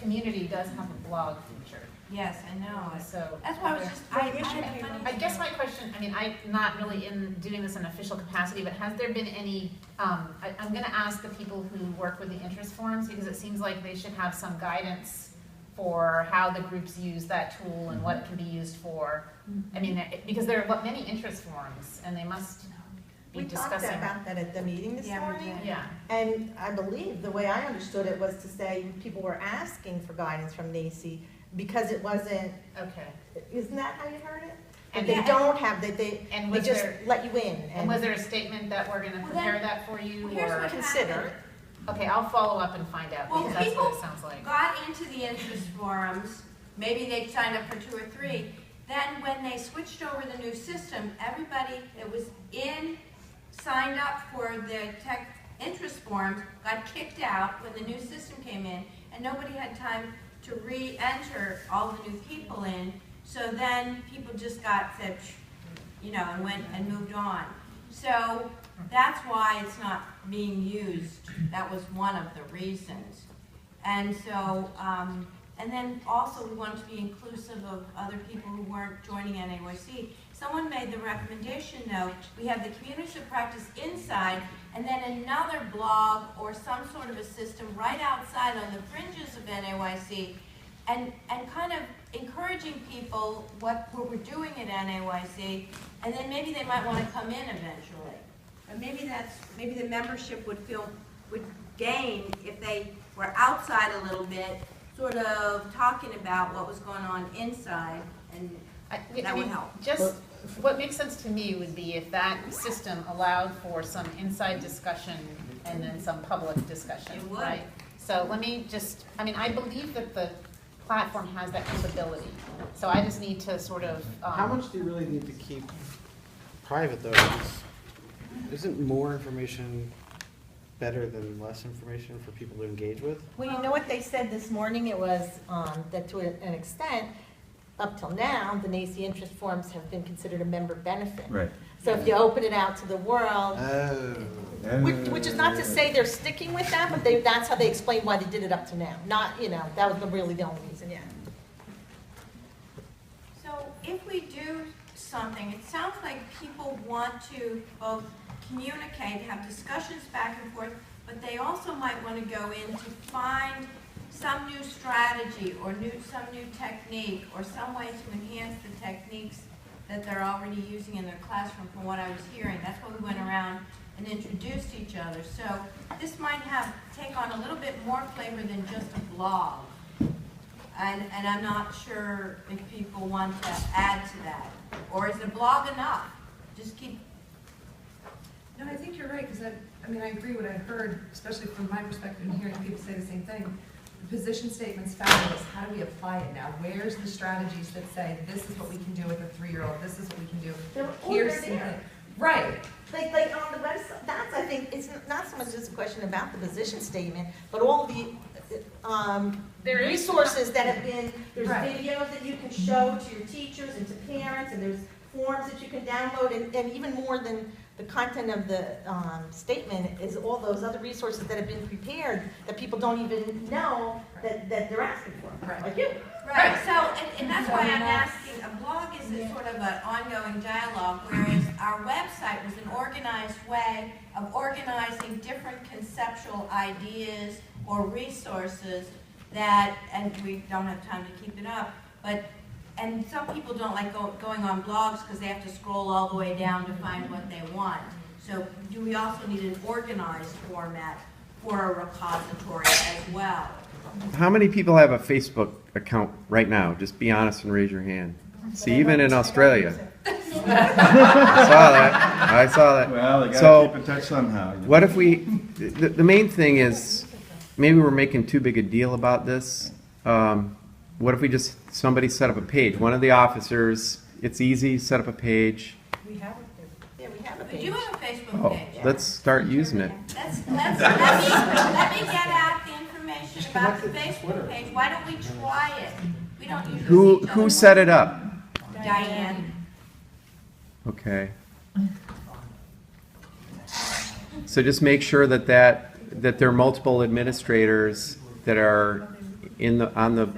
community does have a blog feature? Yes, I know. So that's why I was just, I guess my question, I mean, I'm not really doing this in official capacity, but has there been any, I'm going to ask the people who work with the interest forums, because it seems like they should have some guidance for how the groups use that tool and what it can be used for. I mean, because there are many interest forums, and they must be discussing. We talked about that at the meeting this morning. Yeah. And I believe the way I understood it was to say people were asking for guidance from NAEYC because it wasn't. Okay. Isn't that how you heard it? And they don't have that they just there, let you in. And was there a statement that we're going to prepare that for you? Well, here's what consider. Okay, I'll follow up and find out, Well, because that's people what it sounds like. got into the interest forums, maybe they signed up for 2 or 3. Then when they switched over the new system, everybody that was signed up for the tech interest forums got kicked out when the new system came in, and nobody had time to re-enter all the new people in. So then people just said, you know, and went and moved on. So that's why it's not being used. That was one of the reasons. And so, and then also we wanted to be inclusive of other people who weren't joining NAEYC. Someone made the recommendation, though, we have the communities of practice inside, and then another blog or some sort of a system right outside on the fringes of NAEYC, and kind of encouraging people what we're doing at NAEYC, and then maybe they might want to come in eventually. And maybe the membership would gain if they were outside a little bit, sort of talking about what was going on inside, and that would help. Just what makes sense to me would be if that system allowed for some inside discussion and then some public discussion, It would. right? So let me just, I mean, I believe that the platform has that capability. So I just need to sort of. How much do you really need to keep private though? Isn't more information better than less information for people to engage with? Well, you know what they said this morning? It was that to an extent, up till now, the NAEYC interest forms have been considered a member benefit. Right. So if you open it out to the world, which is not to say they're sticking with that, but that's how they explained why they did it up to now. Not, you know, that was really the only reason, yeah. So if we do something, it sounds like people want to both communicate, have discussions back and forth, but they also might want to go in to find some new strategy or some new technique or some way to enhance the techniques that they're already using in their classroom from what I was hearing. That's why we went around and introduced each other. So this might take on a little bit more flavor than just a blog. And I'm not sure if people want to add to that. Or is a blog enough? Just keep. No, I think you're right, because I mean, I agree what I heard, especially from my perspective and hearing people say the same thing. The position statement's fabulous. How do we apply it now? Where's the strategies that say, this is what we can do with a 3-year-old, this is what we can do? Here's something. Right. Like on the website, that's, I think, it's not so much just a question about the position statement, but all the resources that have been, there's videos that you can show to your teachers and to parents, and there's forms that you can download, and even more than the content of the statement is all those other resources that have been prepared that people don't even know that they're asking for, like you. Right, so, and that's why I'm asking, a blog is a sort of an ongoing dialogue, whereas our website was an organized way of organizing different conceptual ideas or resources that, and we don't have time to keep it up, but, and some people don't like going on blogs because they have to scroll all the way down to find what they want. So do we also need an organized format for a repository as well? How many people have a Facebook account right now? Just be honest and raise your hand. See, even in Australia. I saw that. Well, they So, gotta keep in touch somehow. what if we, the main thing is, maybe we're making too big a deal about this. What if we just, somebody set up a page? One of the officers, it's easy, set up a page. We have a We do have a Facebook Oh, page. let's start using it. Let me get out the information about the Facebook page. Why don't we try it? We don't usually see each Who other. set it up? Diane. Okay. So just make sure that there are multiple administrators that are on the,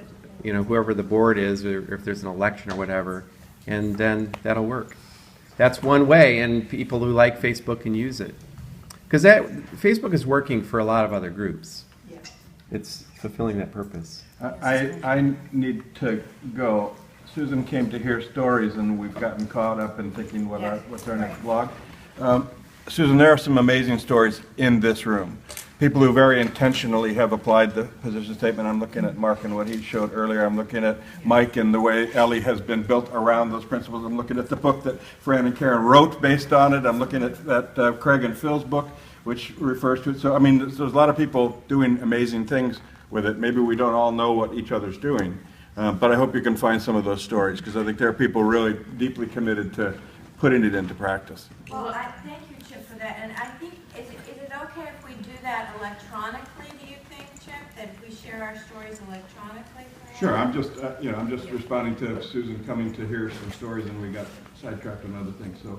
you know, whoever the board is, or if there's an election or whatever, and then that'll work. That's one way, and people who like Facebook can use it. Because Facebook is working for a lot of other groups. It's fulfilling that purpose. I need to go. Susan came to hear stories, and we've gotten caught up in thinking what's our next blog. Susan, there are some amazing stories in this room. People who very intentionally have applied the position statement. I'm looking at Mark and what he showed earlier. I'm looking at Mike and the way Ellie has been built around those principles. I'm looking at the book that Fran and Karen wrote based on it. I'm looking at Craig and Phil's book, which refers to it. So, I mean, there's a lot of people doing amazing things with it. Maybe we don't all know what each other's doing, but I hope you can find some of those stories, because I think there are people really deeply committed to putting it into practice. Well, I thank you, Chip, for that. And I think, is it okay if we do that electronically, do you think, Chip, that we share our stories electronically? Sure, I'm just, I'm just responding to Susan coming to hear some stories, and we got sidetracked on other things. So,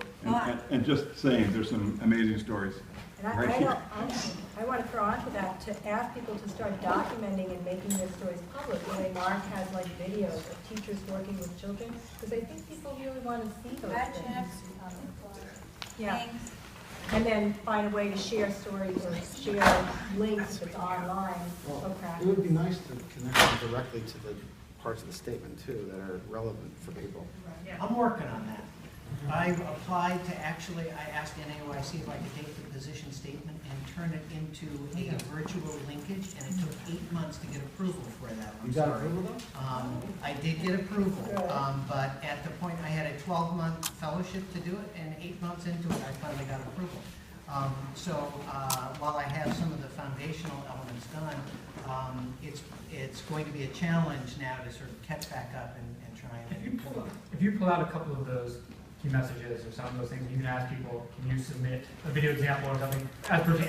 and just saying, there's some amazing stories. And I want to throw onto that to ask people to start documenting and making their stories public. The way Mark has like videos of teachers working with children, because I think people really want to see those things. Yeah. And then find a way to share stories or share links that's online. Well, it would be nice to connect them directly to the parts of the statement too that are relevant for people. I'm working on that. I applied to actually, I asked NAEYC if I could take the position statement and turn it into a virtual linkage, and it took 8 months to get approval for that. You got approval though? I did get approval, but at the point, I had a 12-month fellowship to do it, and 8 months into it, I finally got approval. So while I have some of the foundational elements done, it's going to be a challenge now to sort of catch back up and try and If you pull out a couple of those key messages or some of those things, you can ask people, can you submit a video example or something,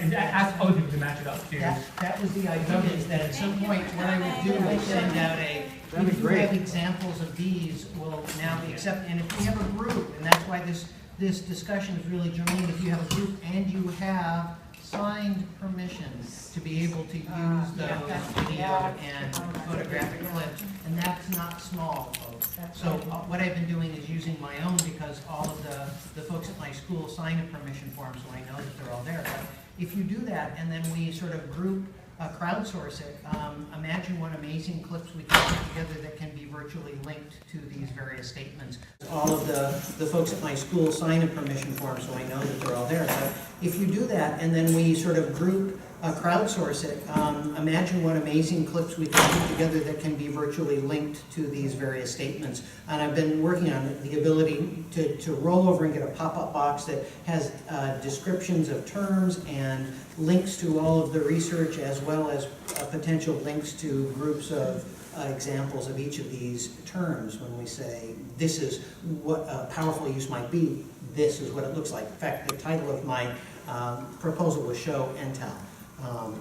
and ask other people to match it up too. That was the idea, is that at some point, what I would do is send out if you have examples of these, will now be accepted, and if we have a group, and that's why this discussion is really germane, if you have a group and you have signed permissions to be able to use those video and photographic clips, and that's not small, folks. So what I've been doing is using my own, because all of the folks at my school sign a permission form, so I know that they're all there. But if you do that, and then we sort of group, crowdsource it, imagine what amazing clips we can put together that can be virtually linked to these various statements. All of the folks at my school sign a permission form, so I know that they're all there. But if you do that, and then we sort of group, crowdsource it, imagine what amazing clips we can put together that can be virtually linked to these various statements. And I've been working on the ability to roll over and get a pop-up box that has descriptions of terms and links to all of the research, as well as potential links to groups of examples of each of these terms. When we say, this is what a powerful use might be, this is what it looks like. In fact, the title of my proposal was Show and Tell. And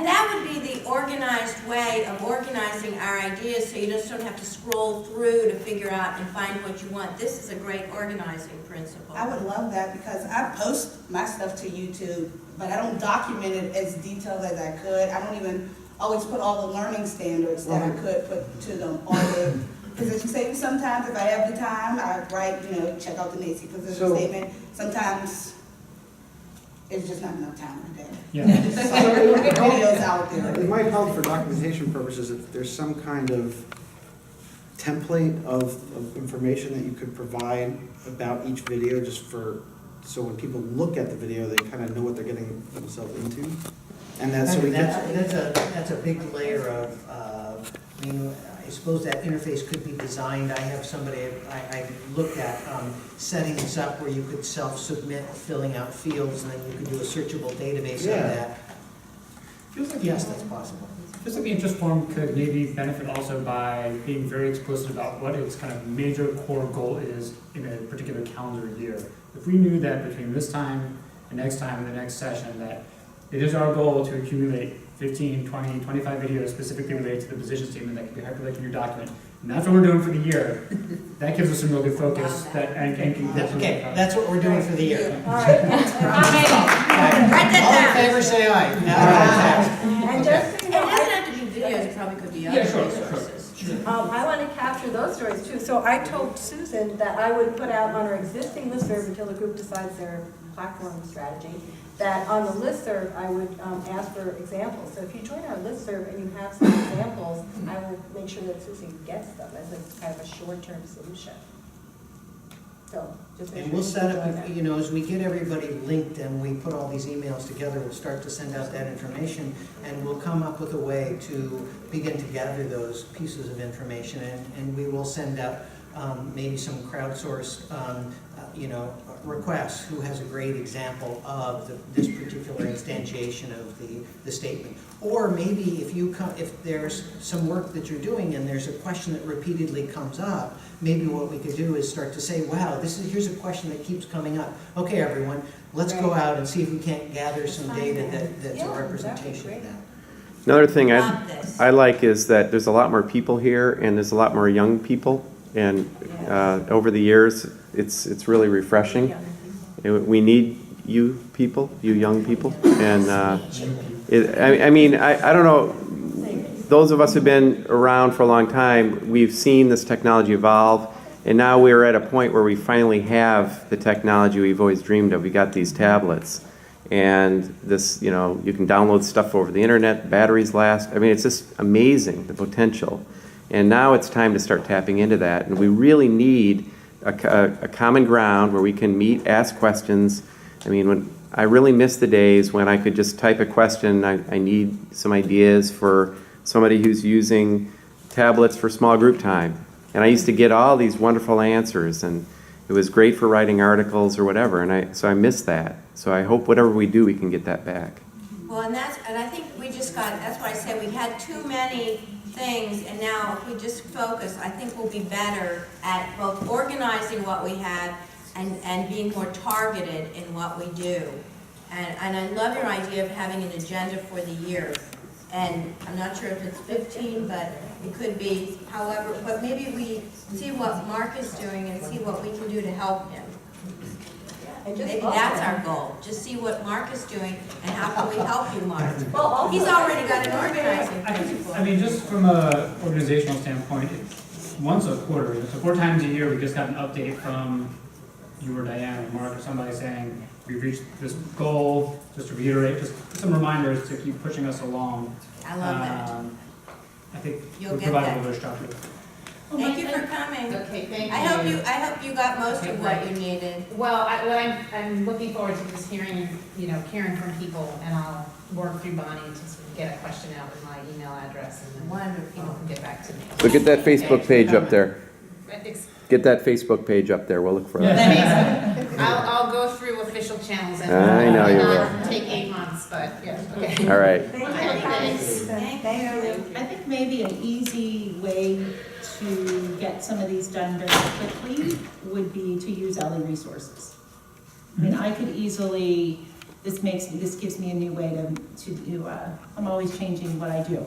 that would be the organized way of organizing our ideas, so you just don't have to scroll through to figure out and find what you want. This is a great organizing principle. I would love that, because I post my stuff to YouTube, but I don't document it as detailed as I could. I don't even always put all the learning standards that I could put to them on there. Because as you say, sometimes if I have the time, I write, check out the NAEYC position statement. Sometimes it's just not enough time in the day. Yeah. Videos out there. It might help for documentation purposes if there's some kind of template of information that you could provide about each video, so when people look at the video, they kind of know what they're getting themselves into. And that's a big layer of, I suppose that interface could be designed. I have somebody, I looked at setting this up where you could self-submit, filling out fields, and then you could do a searchable database of that. Yes, that's possible. Feels like the interest form could maybe benefit also by being very explicit about what its kind of major core goal is in a particular calendar year. If we knew that between this time and next time and the next session that it is our goal to accumulate 15, 20, 25 videos specifically related to the position statement that can be hyperlinked in your document, and that's what we're doing for the year, that gives us some real good focus and can okay, that's what we're doing for the year. All right. All in favor, say aye. And just so you know, it doesn't have to be videos, it probably could be other resources. I want to capture those stories too. So I told Susan that I would put out on our existing listserv until the group decides their platform strategy, that on the listserv I would ask for examples. So if you join our listserv and you have some examples, I will make sure that Susan gets them as a kind of a short-term solution. So just make And sure we'll you set join up, that. as we get everybody linked and we put all these emails together, we'll start to send out that information, and we'll come up with a way to begin to gather those pieces of information, and we will send out maybe some crowdsourced, requests. Who has a great example of this particular instantiation of the statement? Or maybe if there's some work that you're doing and there's a question that repeatedly comes up, maybe what we could do is start to say, wow, here's a question that keeps coming up. Okay, everyone, let's go out and see if we can't gather some data that's a representation of that. Another thing I like is that there's a lot more people here, and there's a lot more young people, and over the years, it's really refreshing. We need you people, you young people, and I don't know, those of us who've been around for a long time, we've seen this technology evolve, and now we're at a point where we finally have the technology we've always dreamed of. We got these tablets, and this, you can download stuff over the internet, batteries last. It's just amazing, the potential. And now it's time to start tapping into that, and we really need a common ground where we can meet, ask questions. When I really miss the days when I could just type a question. I need some ideas for somebody who's using tablets for small group time. And I used to get all these wonderful answers, and it was great for writing articles or whatever, so I miss that. So I hope whatever we do, we can get that back. Well, and I think we just that's why I said we had too many things, and now if we just focus, I think we'll be better at both organizing what we have and being more targeted in what we do. And I love your idea of having an agenda for the year. And I'm not sure if it's 15, but it could be however, but maybe we see what Mark is doing and see what we can do to help him. Maybe that's our goal. Just see what Mark is doing and how can we help you, Mark? Well, he's already got an organizing principle. I mean, just from a organizational standpoint, it's once a quarter, so 4 times a year, we just got an update from you or Diane or Mark or somebody saying, we've reached this goal, just to reiterate, just some reminders to keep pushing us along. I love that. I think You'll we get provide that. a little structure. Thank you for coming. Okay, thank you. I hope you got most of what you needed. Well, I'm looking forward to just hearing, hearing from people, and I'll work through Bonnie to sort of get a question out with my email address, and then people can get back to me. So get that Facebook page up there. It's- Get that Facebook page up there. We'll look for that. I'll go through official channels and I know you not take 8 months, but yes, okay. All right. I think maybe an easy way to get some of these done very quickly would be to use Ellie resources. I mean, I could easily, this gives me a new way to do, I'm always changing what I do.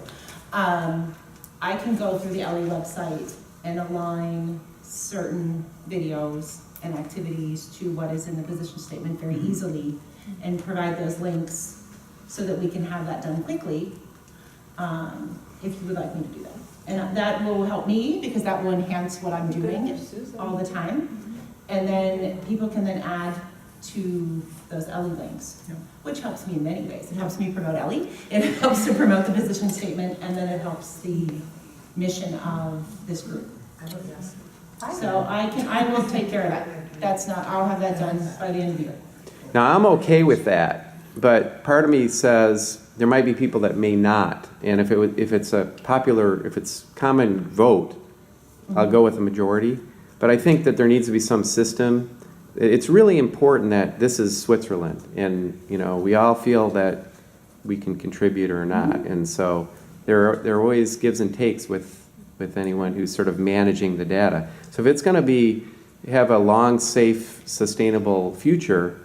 I can go through the Ellie website and align certain videos and activities to what is in the position statement very easily and provide those links so that we can have that done quickly, if you would like me to do that. And that will help me because that will enhance what I'm doing all the time. And then people can then add to those Ellie links, which helps me in many ways. It helps me promote Ellie, it helps to promote the position statement, and then it helps the mission of this group. So I will take care of that. I'll have that done by the end of the year. Now, I'm okay with that, but part of me says there might be people that may not. And if it's common vote, I'll go with the majority. But I think that there needs to be some system. It's really important that this is Switzerland, and we all feel that we can contribute or not. And so there are always gives and takes with anyone who's sort of managing the data. So if it's going to have a long, safe, sustainable future,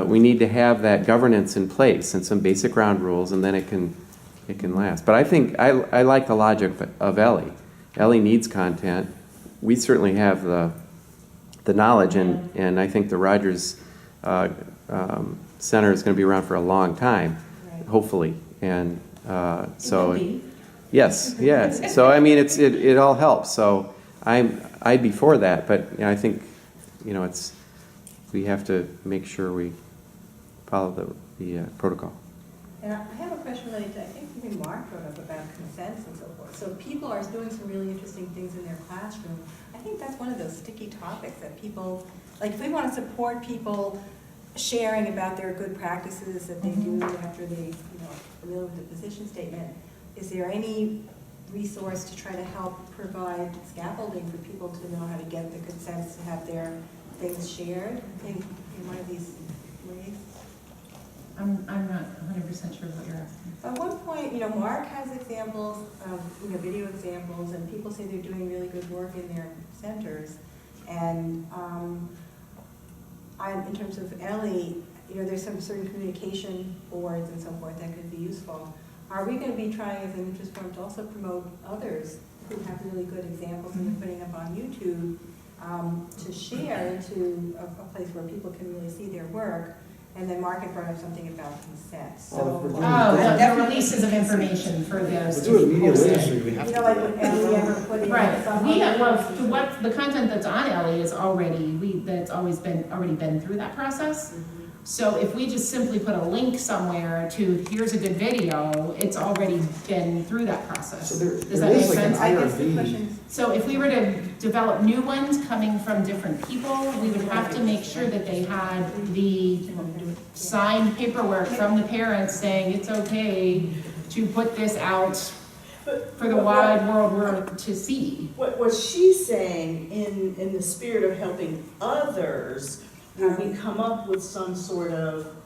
we need to have that governance in place and some basic ground rules, and then it can last. But I think I like the logic of Ellie. Ellie needs content. We certainly have the knowledge, and I think the Rogers Center is going to be around for a long time, hopefully. And so. Yes. So I mean, it all helps. So I'd be for that, but I think we have to make sure we follow the protocol. And I have a question related to, I think even Mark brought up about consents and so forth. So people are doing some really interesting things in their classroom. I think that's one of those sticky topics that people, like if we want to support people sharing about their good practices that they do after they, familiar with the position statement, is there any resource to try to help provide scaffolding for people to know how to get the consents to have their things shared in one of these ways? I'm not 100% sure what you're asking. At one point, Mark has examples of, video examples, and people say they're doing really good work in their centers. And in terms of Ellie, there's some certain communication boards and so forth that could be useful. Are we going to be trying as an interest forum to also promote others who have really good examples and they're putting up on YouTube to share into a place where people can really see their work? And then Mark had brought up something about consent. So, the releases of information for those to be posted. Like when Ellie ever put in Right. The content that's on Ellie is that's always already been through that process. So if we just simply put a link somewhere to here's a good video, it's already been through that process. So Does that make sense? So if we were to develop new ones coming from different people, we would have to make sure that they had the signed paperwork from the parents saying it's okay to put this out for the wide world to see. What she's saying, in the spirit of helping others, will we come up with some sort of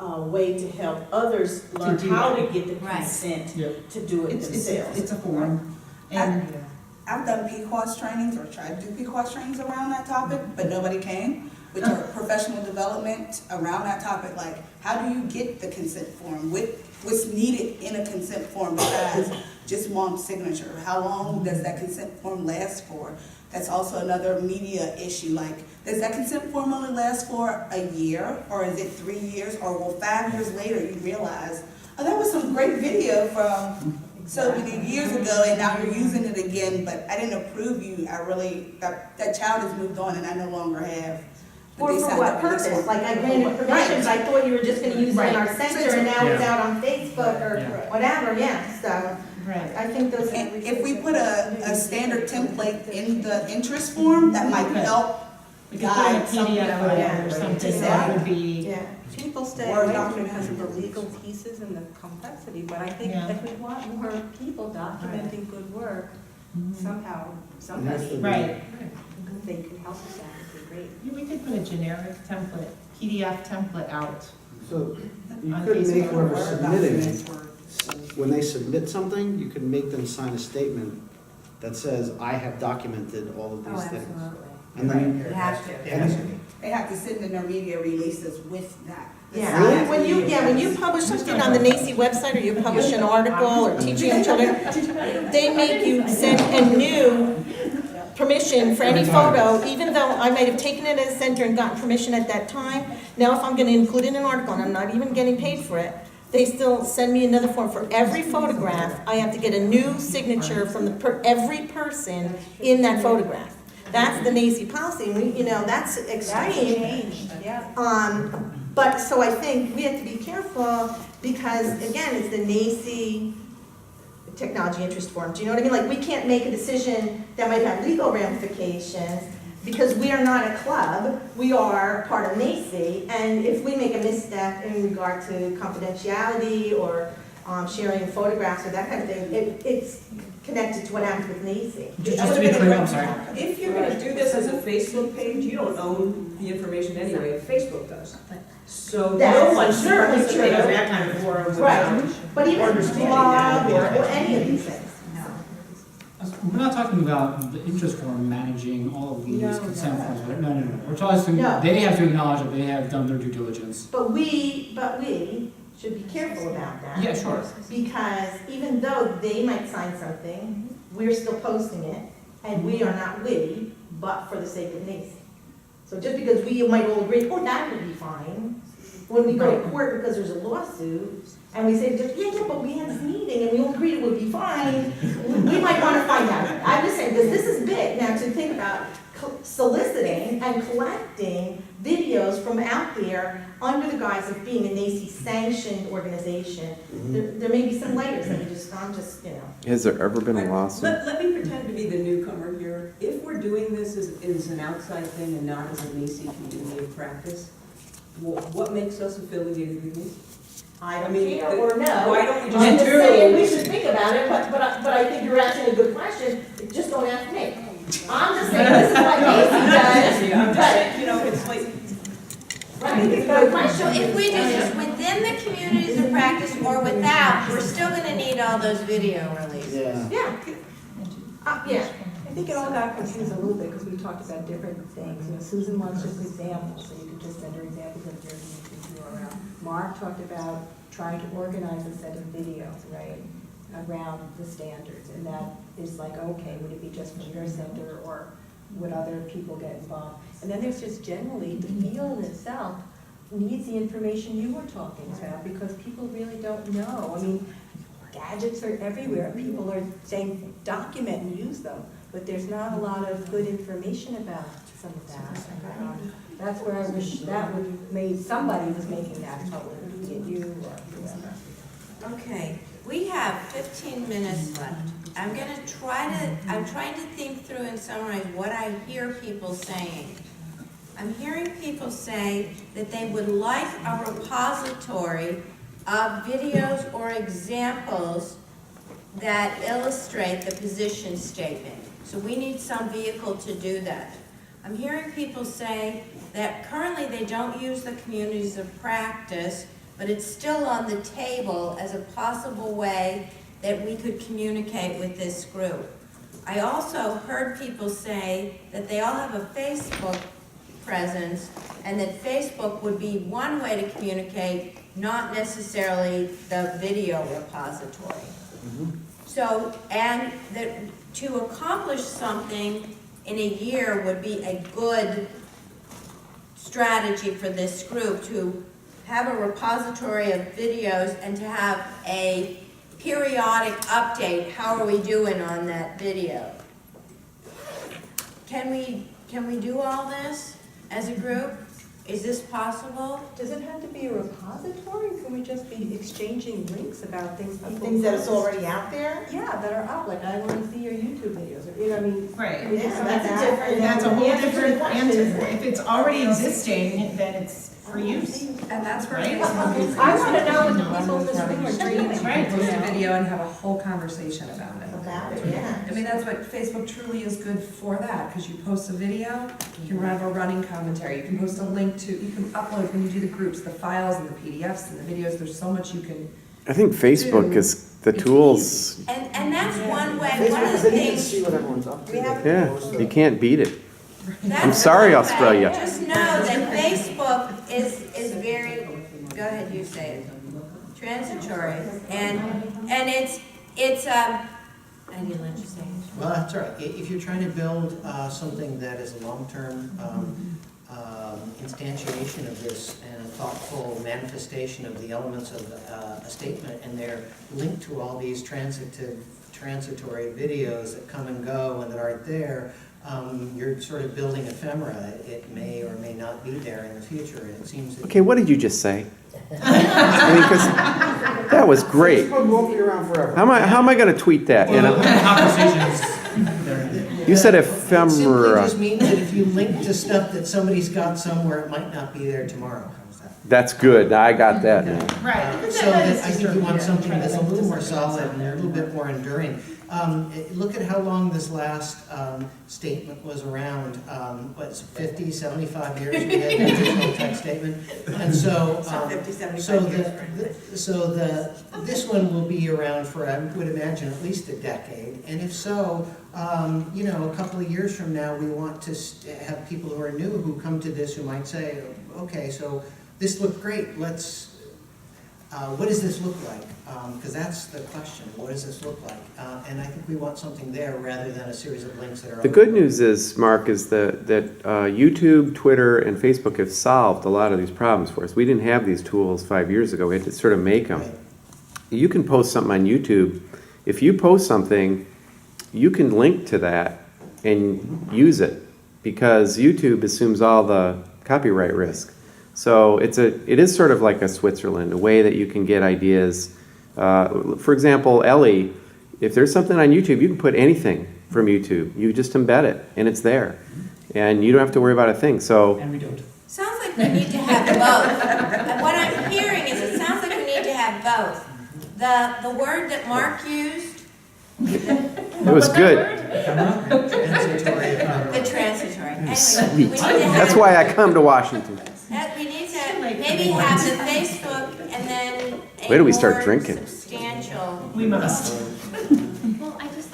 way to help others learn do how it. to get the Right. consent Yep. to do it themselves. It's a forum. And I've done PQAS trainings or tried to do PQAS trainings around that topic, but nobody came, which are professional development around that topic, like how do you get the consent form? What's needed in a consent form besides just mom's signature? How long does that consent form last for? That's also another media issue, like does that consent form only last for a year, or is it 3 years, or will 5 years later you realize, oh, that was some great video from so many years ago, and now you're using it again, but I didn't approve you. That child has moved on, and I no longer have. But Or they for signed what up for this purpose? one. Like I granted permission, but I thought you were just gonna use it in our center, and now it's Yeah. out on Facebook or whatever, yeah, so. Right. I think those. If we put a standard template in the interest form, that might help We could put in a guide something. PDF file or something that would be. Yeah. People stay Word away from document. because of the legal pieces and the complexity, but I think Yeah. if we want more people documenting good work, somehow, somebody, Right. they can help us out, it'd be great. Yeah, we could put a generic template, PDF template out. So you On could make Facebook. whoever Word submitting documents it, were- when they submit something, you can make them sign a statement that says, I have documented all of these things. And then, You have to. They have to send in their media releases with that. Yeah, when you publish something on the NAEYC website, or you publish an article, or teaching your children, they make you send a new permission for any photo, even though I might have taken it as a center and gotten permission at that time. Now, if I'm gonna include it in an article, and I'm not even getting paid for it, they still send me another form. For every photograph, I have to get a new signature from every person in that photograph. That's the NAEYC policy, and we, that's extreme. But, so I think we have to be careful, because, again, it's the NAEYC technology interest form. Do you know what I mean? Like, we can't make a decision that might have legal ramifications, because we are not a club, we are part of NAEYC, and if we make a misstep in regard to confidentiality or sharing photographs or that kind of thing, it's connected to what happens with NAEYC. Just to be clear, I'm sorry. If you're gonna do this as a Facebook page, you don't own the information anyway, Facebook does. So That's no one should certainly participate in true. that kind of forum Right, without but even understanding blog that. or any of these things. We're not talking about the interest form managing all of these consent forms. No. We're talking, No. they have to acknowledge that they have done their due diligence. But we should be careful about that. Yeah, sure. Because even though they might sign something, we're still posting it, and we are not we, but for the sake of NAEYC. So just because we might all agree, oh, that would be fine, when we go to court because there's a lawsuit, and we say, yeah, but we had this meeting and we all agreed it would be fine, we might want to find out. I'm just saying, because this is big now to think about soliciting and collecting videos from out there under the guise of being a NAEYC sanctioned organization. There may be some layers that I'm just. Has there ever been a lawsuit? Let me pretend to be the newcomer here. If we're doing this as an outside thing and not as a NAEYC community of practice, what makes us affiliated with NAEYC? I don't care or no. Why don't we I'm just just saying we should think about it, but I think you're asking a good question. Just don't ask me. I'm just saying this is what NAEYC does. I'm just saying, it's like. Right. So if we do this within the communities of practice or without, we're still gonna need all those video releases. Yeah. Yeah. I think it all got confused a little bit because we talked about different things. Susan wants just examples, so you could just send her examples of your URL. Mark talked about trying to organize a set of videos, right, around the standards, and that is like, okay, would it be just from your center or would other people get involved? And then there's just generally the field itself needs the information you were talking about because people really don't know. I mean, gadgets are everywhere. People are saying document and use them, but there's not a lot of good information about some of that. That's where I wish that somebody was making that public, be it you or whoever. Okay, we have 15 minutes left. I'm trying to think through and summarize what I hear people saying. I'm hearing people say that they would like a repository of videos or examples that illustrate the position statement. So we need some vehicle to do that. I'm hearing people say that currently they don't use the communities of practice but it's still on the table as a possible way that we could communicate with this group. I also heard people say that they all have a Facebook presence and that Facebook would be one way to communicate, not necessarily the video repository. So, and that to accomplish something in a year would be a good strategy for this group, to have a repository of videos and to have a periodic update. How are we doing on that video? Can we do all this as a group? Is this possible? Does it have to be a repository? Can we just be exchanging links about things? Things that is already out there? Yeah, that are out, like I want to see your YouTube videos, or, you know, I mean. Right. can we do Yeah, something that's a like that? different- That's a whole Answer to the different question. answer. If it's already existing, then it's for use. And that's where Right? Facebook is. I want to know what the people in this room are doing. Right. Post a video and have a whole conversation about it. About it, yeah. I mean, that's what Facebook truly is good for, that, because you post a video, you can have a running commentary, you can post a link to, you can upload when you do the groups, the files and the PDFs and the videos, there's so much you can. I think Facebook is the tools, And that's one way, one Facebook, of the because then you can things. see what everyone's up to. yeah, you can't beat it. That's I'm sorry, one way. Australia. Just know that Facebook is very, go ahead, you say it, transitory. And it's, I didn't let you say it. Well, that's all right. If you're trying to build something that is a long-term instantiation of this and a thoughtful manifestation of the elements of a statement, and they're linked to all these transitory videos that come and go and that aren't there, you're sort of building ephemera. It may or may not be there in the future, and it seems that... Okay, what did you just say? I mean, 'cause that was great. Facebook won't be around forever. How am I going to tweet that? You know? Conversations. You said It simply ephemera. just means that if you link to stuff that somebody's got somewhere, it might not be there tomorrow. How's that? That's good. I got that now. Right. So that I think you want something that's a little more solid and a little bit more enduring. Look at how long this last statement was around. What's 50, 75 years we had the original text statement? And so, this one will be around for, I would imagine, at least a decade. And if so, you know, a couple of years from now, we want to have people who are new who come to this who might say, okay, so this looked great, let's, what does this look like? Because that's the question, what does this look like? And I think we want something there rather than a series of links that are... The good news is, Mark, is that YouTube, Twitter, and Facebook have solved a lot of these problems for us. We didn't have these tools 5 years ago. We had to sort of make them. Right. You can post something on YouTube. If you post something, you can link to that and use it, because YouTube assumes all the copyright risk. So it is sort of like a Switzerland, a way that you can get ideas. For example, Ellie, if there's something on YouTube, you can put anything from YouTube. You just embed it, and it's there. And you don't have to worry about a thing. So, And we don't. Sounds like we need to have both. And what I'm hearing is it sounds like we need to have both. The word that Mark used, it was good. the transitory. Anyway, Sweet. we need to have, That's why I come to Washington. we need to maybe have the Facebook and then a Wait till we start more drinking. substantial. We must. Well, I guess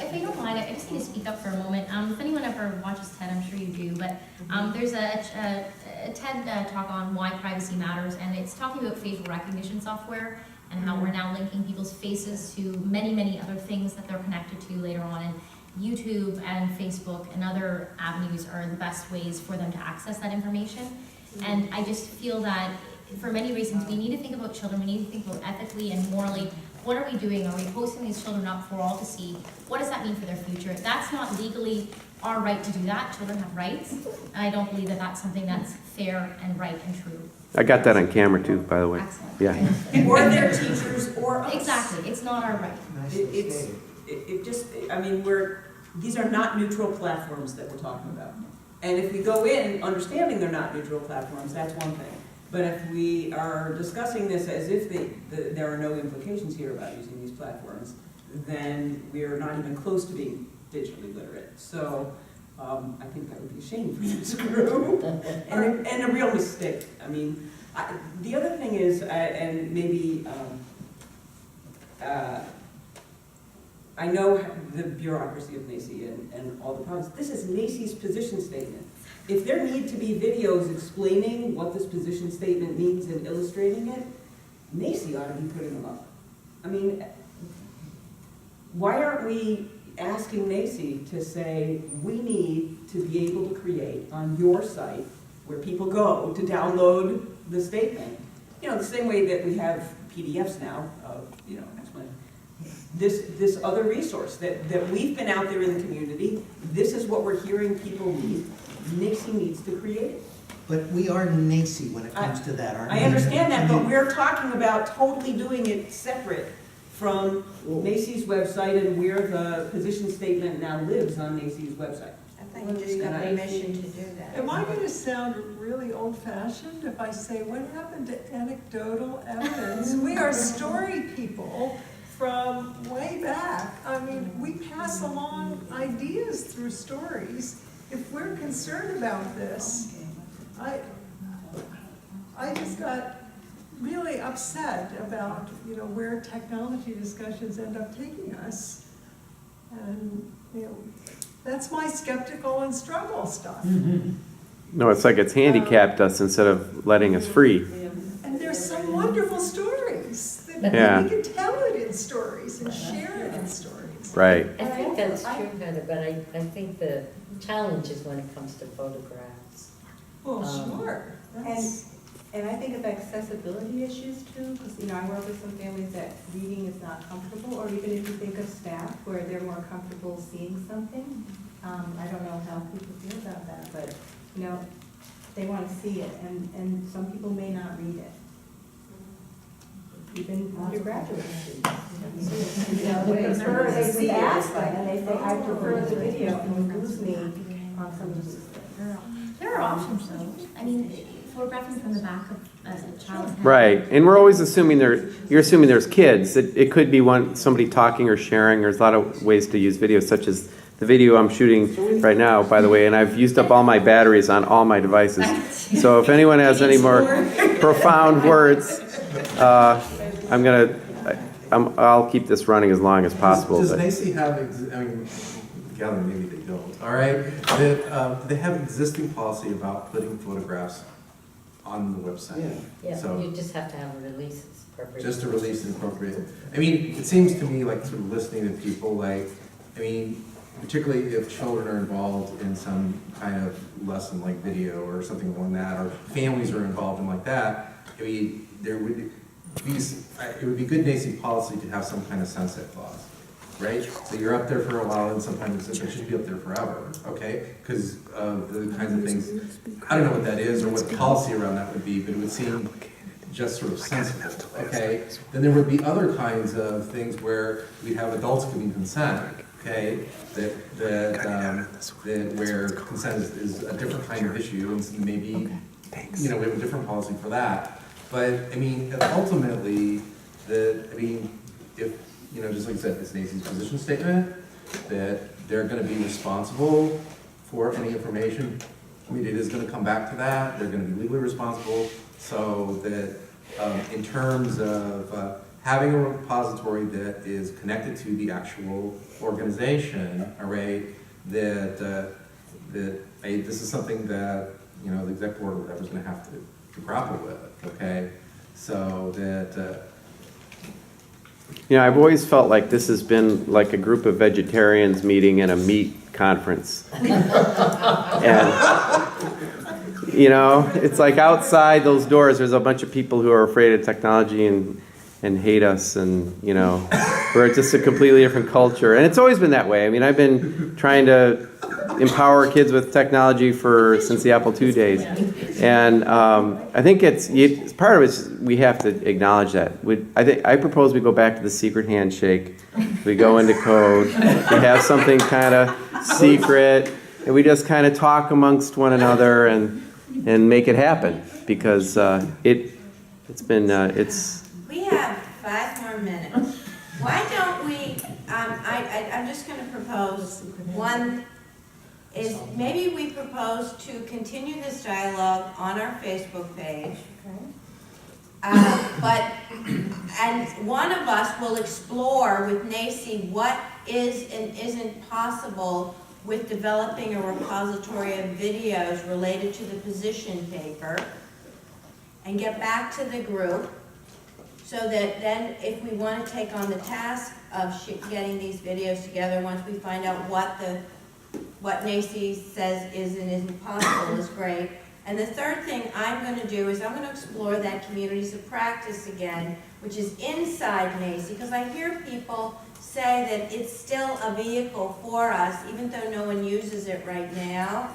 if you don't mind, I just need to speak up for a moment. If anyone ever watches TED, I'm sure you do, but there's a TED talk on why privacy matters, and it's talking about facial recognition software and how we're now linking people's faces to many, many other things that they're connected to later on. And YouTube and Facebook and other avenues are the best ways for them to access that information. And I just feel that for many reasons, we need to think about children. We need to think about ethically and morally. What are we doing? Are we posting these children up for all to see? What does that mean for their future? That's not legally our right to do that. Children have rights. And I don't believe that that's something that's fair and right and true. I got that on camera too, by the way. Excellent. Yeah. Or their teachers or us. Exactly. It's not our right. It just, I mean, these are not neutral platforms that we're talking about. And if we go in understanding they're not neutral platforms, that's one thing. But if we are discussing this as if there are no implications here about using these platforms, then we are not even close to being digitally literate. So I think that would be a shame for this group and a real mistake. I mean, The other thing is, and maybe, I know the bureaucracy of NAEYC and all the problems. This is NAEYC's position statement. If there need to be videos explaining what this position statement means and illustrating it, NAEYC ought to be putting them up. I mean, why aren't we asking NAEYC to say, we need to be able to create on your site where people go to download the statement? You know, the same way that we have PDFs now of, you know, this other resource that we've been out there in the community. This is what we're hearing people need. NAEYC needs to create it. But we are NAEYC when it comes to that, aren't we? I understand that, but we're talking about totally doing it separate from NAEYC's website and where the position statement now lives on NAEYC's website. I think you just got permission to do that. Am I going to sound really old-fashioned if I say, what happened to anecdotal evidence? We are story people from way back. I mean, we pass along ideas through stories. If we're concerned about this, I just got really upset about, you know, where technology discussions end up taking us. And, you know, that's my skeptical and struggle stuff. No, it's like it's handicapped us instead of letting us free. And there's some wonderful stories that we can tell it in stories and share it in stories. Right. I think that's true, Heather, but I think the challenge is when it comes to photographs. Well, sure. And I think of accessibility issues too, because, you know, I work with some families that reading is not comfortable, or even if you think of staff where they're more comfortable seeing something. I don't know how people feel about that, but, you know, they want to see it, and some people may not read it. Even undergraduate students. You know, they prefer, they ask them, and they say, I prefer the video, and you lose me on some of these things. There are options though. I mean, photographing from the back of a child's head. Right, and we're always assuming you're assuming there's kids. It could be somebody talking or sharing. There's a lot of ways to use video, such as the video I'm shooting right now, by the way, and I've used up all my batteries on all my devices. So if anyone has any more profound words, I'll keep this running as long as possible. Does NAEYC have, I mean, gather maybe they don't, all right? They have existing policy about putting photographs on the website. Yeah, So you just have to have a release that's appropriate. just to release it appropriate. I mean, it seems to me like sort of listening to people, like, I mean, particularly if children are involved in some kind of lesson like video or something along that, or families are involved in like that, I mean, there would be, it would be good NAEYC policy to have some kind of sunset clause, right? So you're up there for a while and sometimes it should be up there forever, okay? Because of the kinds of things, I don't know what that is or what the policy around that would be, but it would seem just sort of sensible, okay? Then there would be other kinds of things where we'd have adults giving consent, okay? Where consent is a different kind of issue and maybe, you know, we have a different policy for that. But, I mean, ultimately, if, you know, just like I said, it's NAEYC's position statement, that they're going to be responsible for any information. I mean, it is going to come back to that. They're going to be legally responsible. So that in terms of having a repository that is connected to the actual organization, all right, this is something that, you know, the exec board or whatever is going to have to grapple with, okay? So that... You know, I've always felt like this has been like a group of vegetarians meeting in a meat conference. And, you know, it's like outside those doors, there's a bunch of people who are afraid of technology and hate us, and, you know, we're just a completely different culture. And it's always been that way. I mean, I've been trying to empower kids with technology since the Apple II days. And I think it's part of it, we have to acknowledge that. I propose we go back to the secret handshake. We go into code. We have something kind of secret, and we just kind of talk amongst one another and make it happen, because it's been We have 5 more minutes. Why don't we, I'm just going to propose one, is maybe we propose to continue this dialogue on our Facebook page. And one of us will explore with NAEYC what is and isn't possible with developing a repository of videos related to the position paper, and get back to the group so that then if we want to take on the task of getting these videos together, once we find out what NAEYC says is and isn't possible, is great. And the third thing I'm going to do is I'm going to explore that communities of practice again, which is inside NAEYC, because I hear people say that it's still a vehicle for us, even though no one uses it right now,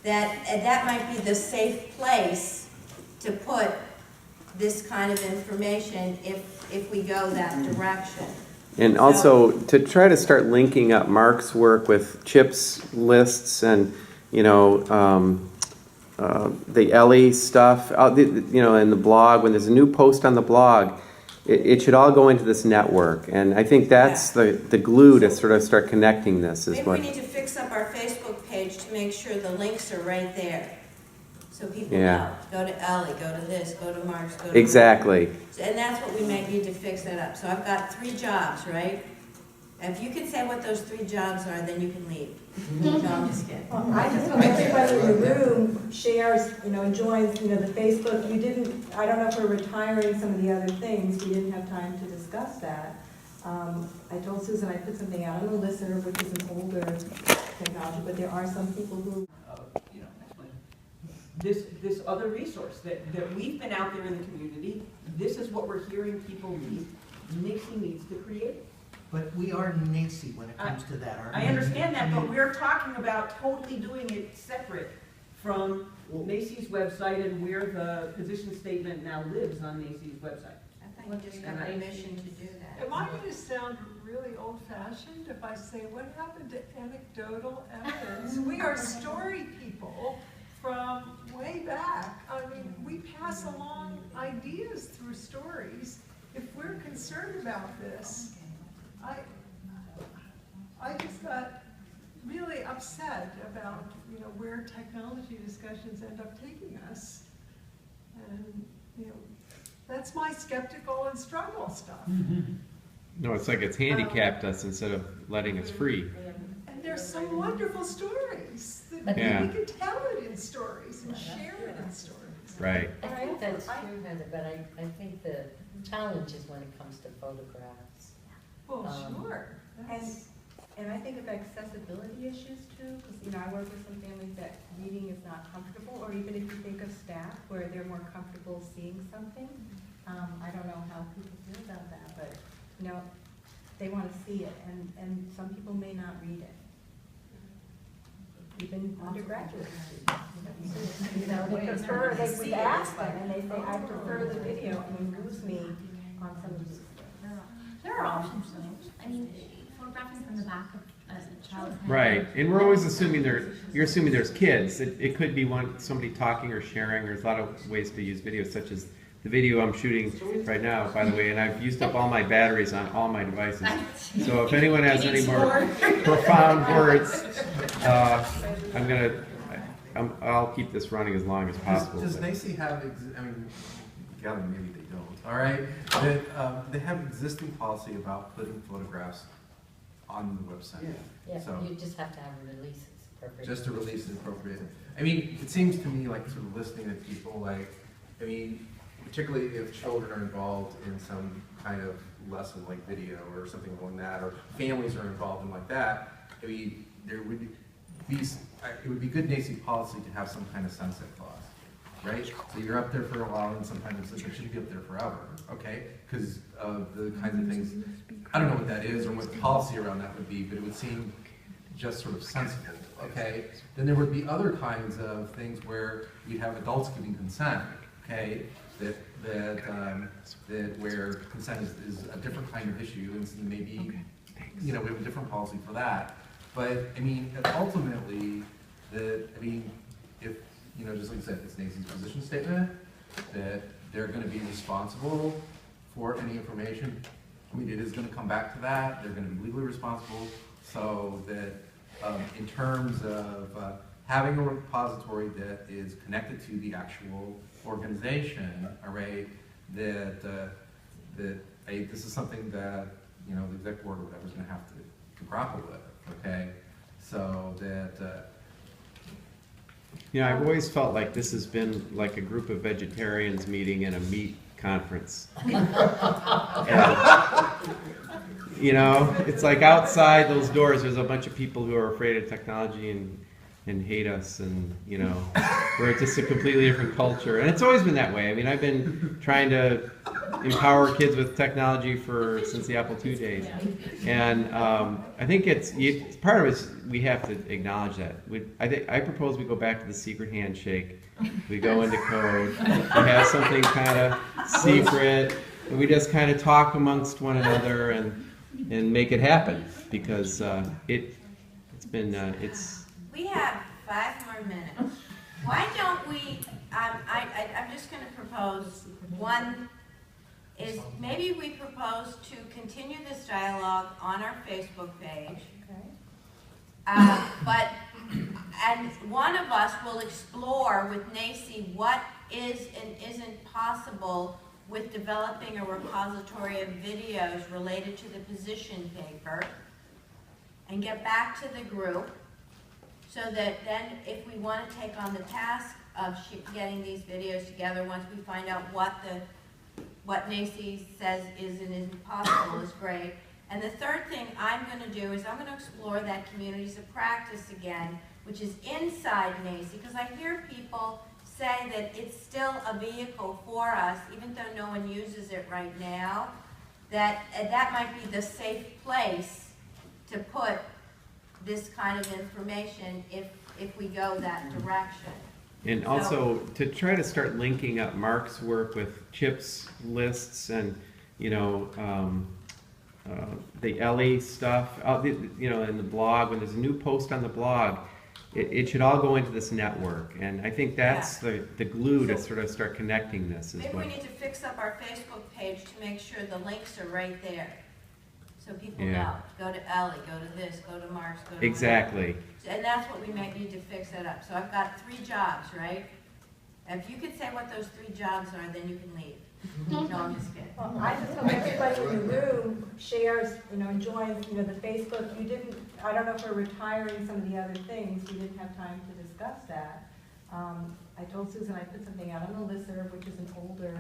that might be the safe place to put this kind of information if we go that direction. And also to try to start linking up Mark's work with Chip's lists and, you know, the Ellie stuff, you know, in the blog, when there's a new post on the blog, it should all go into this network. And I think that's the glue to sort of start connecting this. Maybe we need to fix up our Facebook page to make sure the links are right there. So people know, go to Ellie, go to this, go to Mark's, go to Exactly. And that's what we may need to fix that up. So I've got 3 jobs, right? If you can say what those 3 jobs are, then you can leave. No, I'm just kidding. Well, I just hope everybody in the room shares, you know, and joins, you know, the Facebook. I don't know if we're retiring some of the other things. We didn't have time to discuss that. I told Susan I put something out on the listener, which is an older technology, but there are some people who this other resource that we've been out there in the community. This is what we're hearing people need. NAEYC needs to create. But we are NAEYC when it comes to that, aren't we? I understand that, but we're talking about totally doing it separate from NAEYC's website and where the position statement now lives on NAEYC's website. I thought you just got permission to do that. Am I going to sound really old-fashioned if I say, what happened to anecdotal evidence? We are story people from way back. I mean, we pass along ideas through stories. If we're concerned about this, I just got really upset about, you know, where technology discussions end up taking us. And, you know, that's my skeptical and struggle stuff. No, it's like it's handicapped us instead of letting us free. And there's some wonderful stories that we can tell it in stories and share it in stories. Right. I think that's true, Heather, but I think the challenge is when it comes to photographs. Well, sure. And I think of accessibility issues too, because, you know, I work with some families that reading is not comfortable, or even if you think of staff where they're more comfortable seeing something. I don't know how people feel about that, but, you know, they want to see it, and some people may not read it. Even undergraduate students, you know, they prefer, we ask them, and they say, I prefer the video, and it moves me on some of these. There are options though. I mean, photographing from the back of a child's head. Right, and we're always assuming you're assuming there's kids. It could be somebody talking or sharing. There's a lot of ways to use video, such as the video I'm shooting right now, by the way, and I've used up all my batteries on all my devices. So if anyone has any more profound words, I'll keep this running as long as possible. Does NAEYC have, I mean, maybe they don't, all right? They have existing policy about putting photographs on the website. Yeah, So you just have to have releases appropriate. just to release it appropriate. I mean, it seems to me like sort of listening to people, like, I mean, particularly if children are involved in some kind of lesson like video or something along that, or families are involved in like that, I mean, there would be it would be good NAEYC policy to have some kind of sunset clause, right? So you're up there for a while, and sometimes it shouldn't be up there forever, okay? Because of the kinds of things, I don't know what that is or what the policy around that would be, but it would seem just sort of sensible, okay? Then there would be other kinds of things where you'd have adults giving consent, okay? That where consent is a different kind of issue, and maybe you know we have a different policy for that. But I mean, ultimately, if you know, just like I said, it's NAEYC's position statement that they're going to be responsible for any information. I mean, it is going to come back to that. They're going to be legally responsible. So that in terms of having a repository that is connected to the actual organization, all right, this is something that, you know, the exec board or whatever is gonna have to grapple with, okay? So that, You know, I've always felt like this has been like a group of vegetarians meeting in a meat conference. And, you know, it's like outside those doors, there's a bunch of people who are afraid of technology and hate us, and, you know, we're just a completely different culture. And it's always been that way. I mean, I've been trying to empower kids with technology since the Apple II days. And I think it's part of it is we have to acknowledge that. I propose we go back to the secret handshake. We go into code, we have something kind of secret, and we just kind of talk amongst one another and make it happen, because We have 5 more minutes. Why don't we, I'm just going to propose one, is maybe we propose to continue this dialogue on our Facebook page. And one of us will explore with NAEYC what is and isn't possible with developing a repository of videos related to the position paper, and get back to the group, so that then if we want to take on the task of getting these videos together, once we find out what NAEYC says is and isn't possible, is great. And the third thing I'm going to do is I'm going to explore that communities of practice again, which is inside NAEYC, because I hear people say that it's still a vehicle for us, even though no one uses it right now, that might be the safe place to put this kind of information if we go that direction. And also to try to start linking up Mark's work with Chip's lists and, you know, the Ellie stuff, you know, in the blog. When there's a new post on the blog, it should all go into this network. And I think that's the glue to sort of start connecting this. Maybe we need to fix up our Facebook page to make sure the links are right there. So people know, go to Ellie, go to this, go to Mark's, go to Exactly. whatever. And that's what we might need to fix that up. So I've got 3 jobs, right? If you could say what those 3 jobs are, then you can leave. No, I'm just kidding. Well, I just hope everybody in the room shares, you know, and joins, you know, the Facebook. I don't know if we're retiring some of the other things. We didn't have time to discuss that. I told Susan I put something out on the listserv, which is an older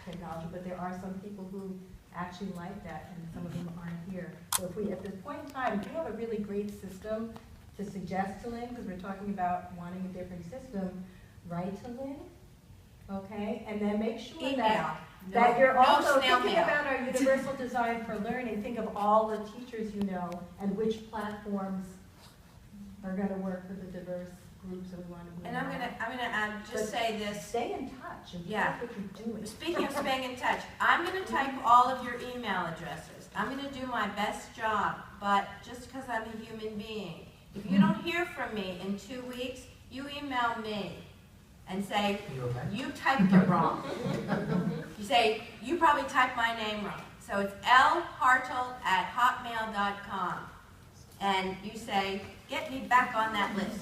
technology, but there are some people who actually like that, and some of them aren't here. So if we, at this point in time, if you have a really great system to suggest to Lynn, because we're talking about wanting a different system, write to Lynn, okay? And then make sure that you're also thinking about our universal design for learning. Think of all the teachers you know and which platforms are going to work for the diverse groups that we want to move. And I'm gonna say this. Stay in touch and yeah. what you're doing. Speaking of staying in touch, I'm gonna type all of your email addresses. I'm gonna do my best job, but just because I'm a human being, if you don't hear from me in 2 weeks, you email me and say, you typed it wrong. You say, you probably typed my name wrong. So it's lhartel@hotmail.com. And you say, get me back on that list.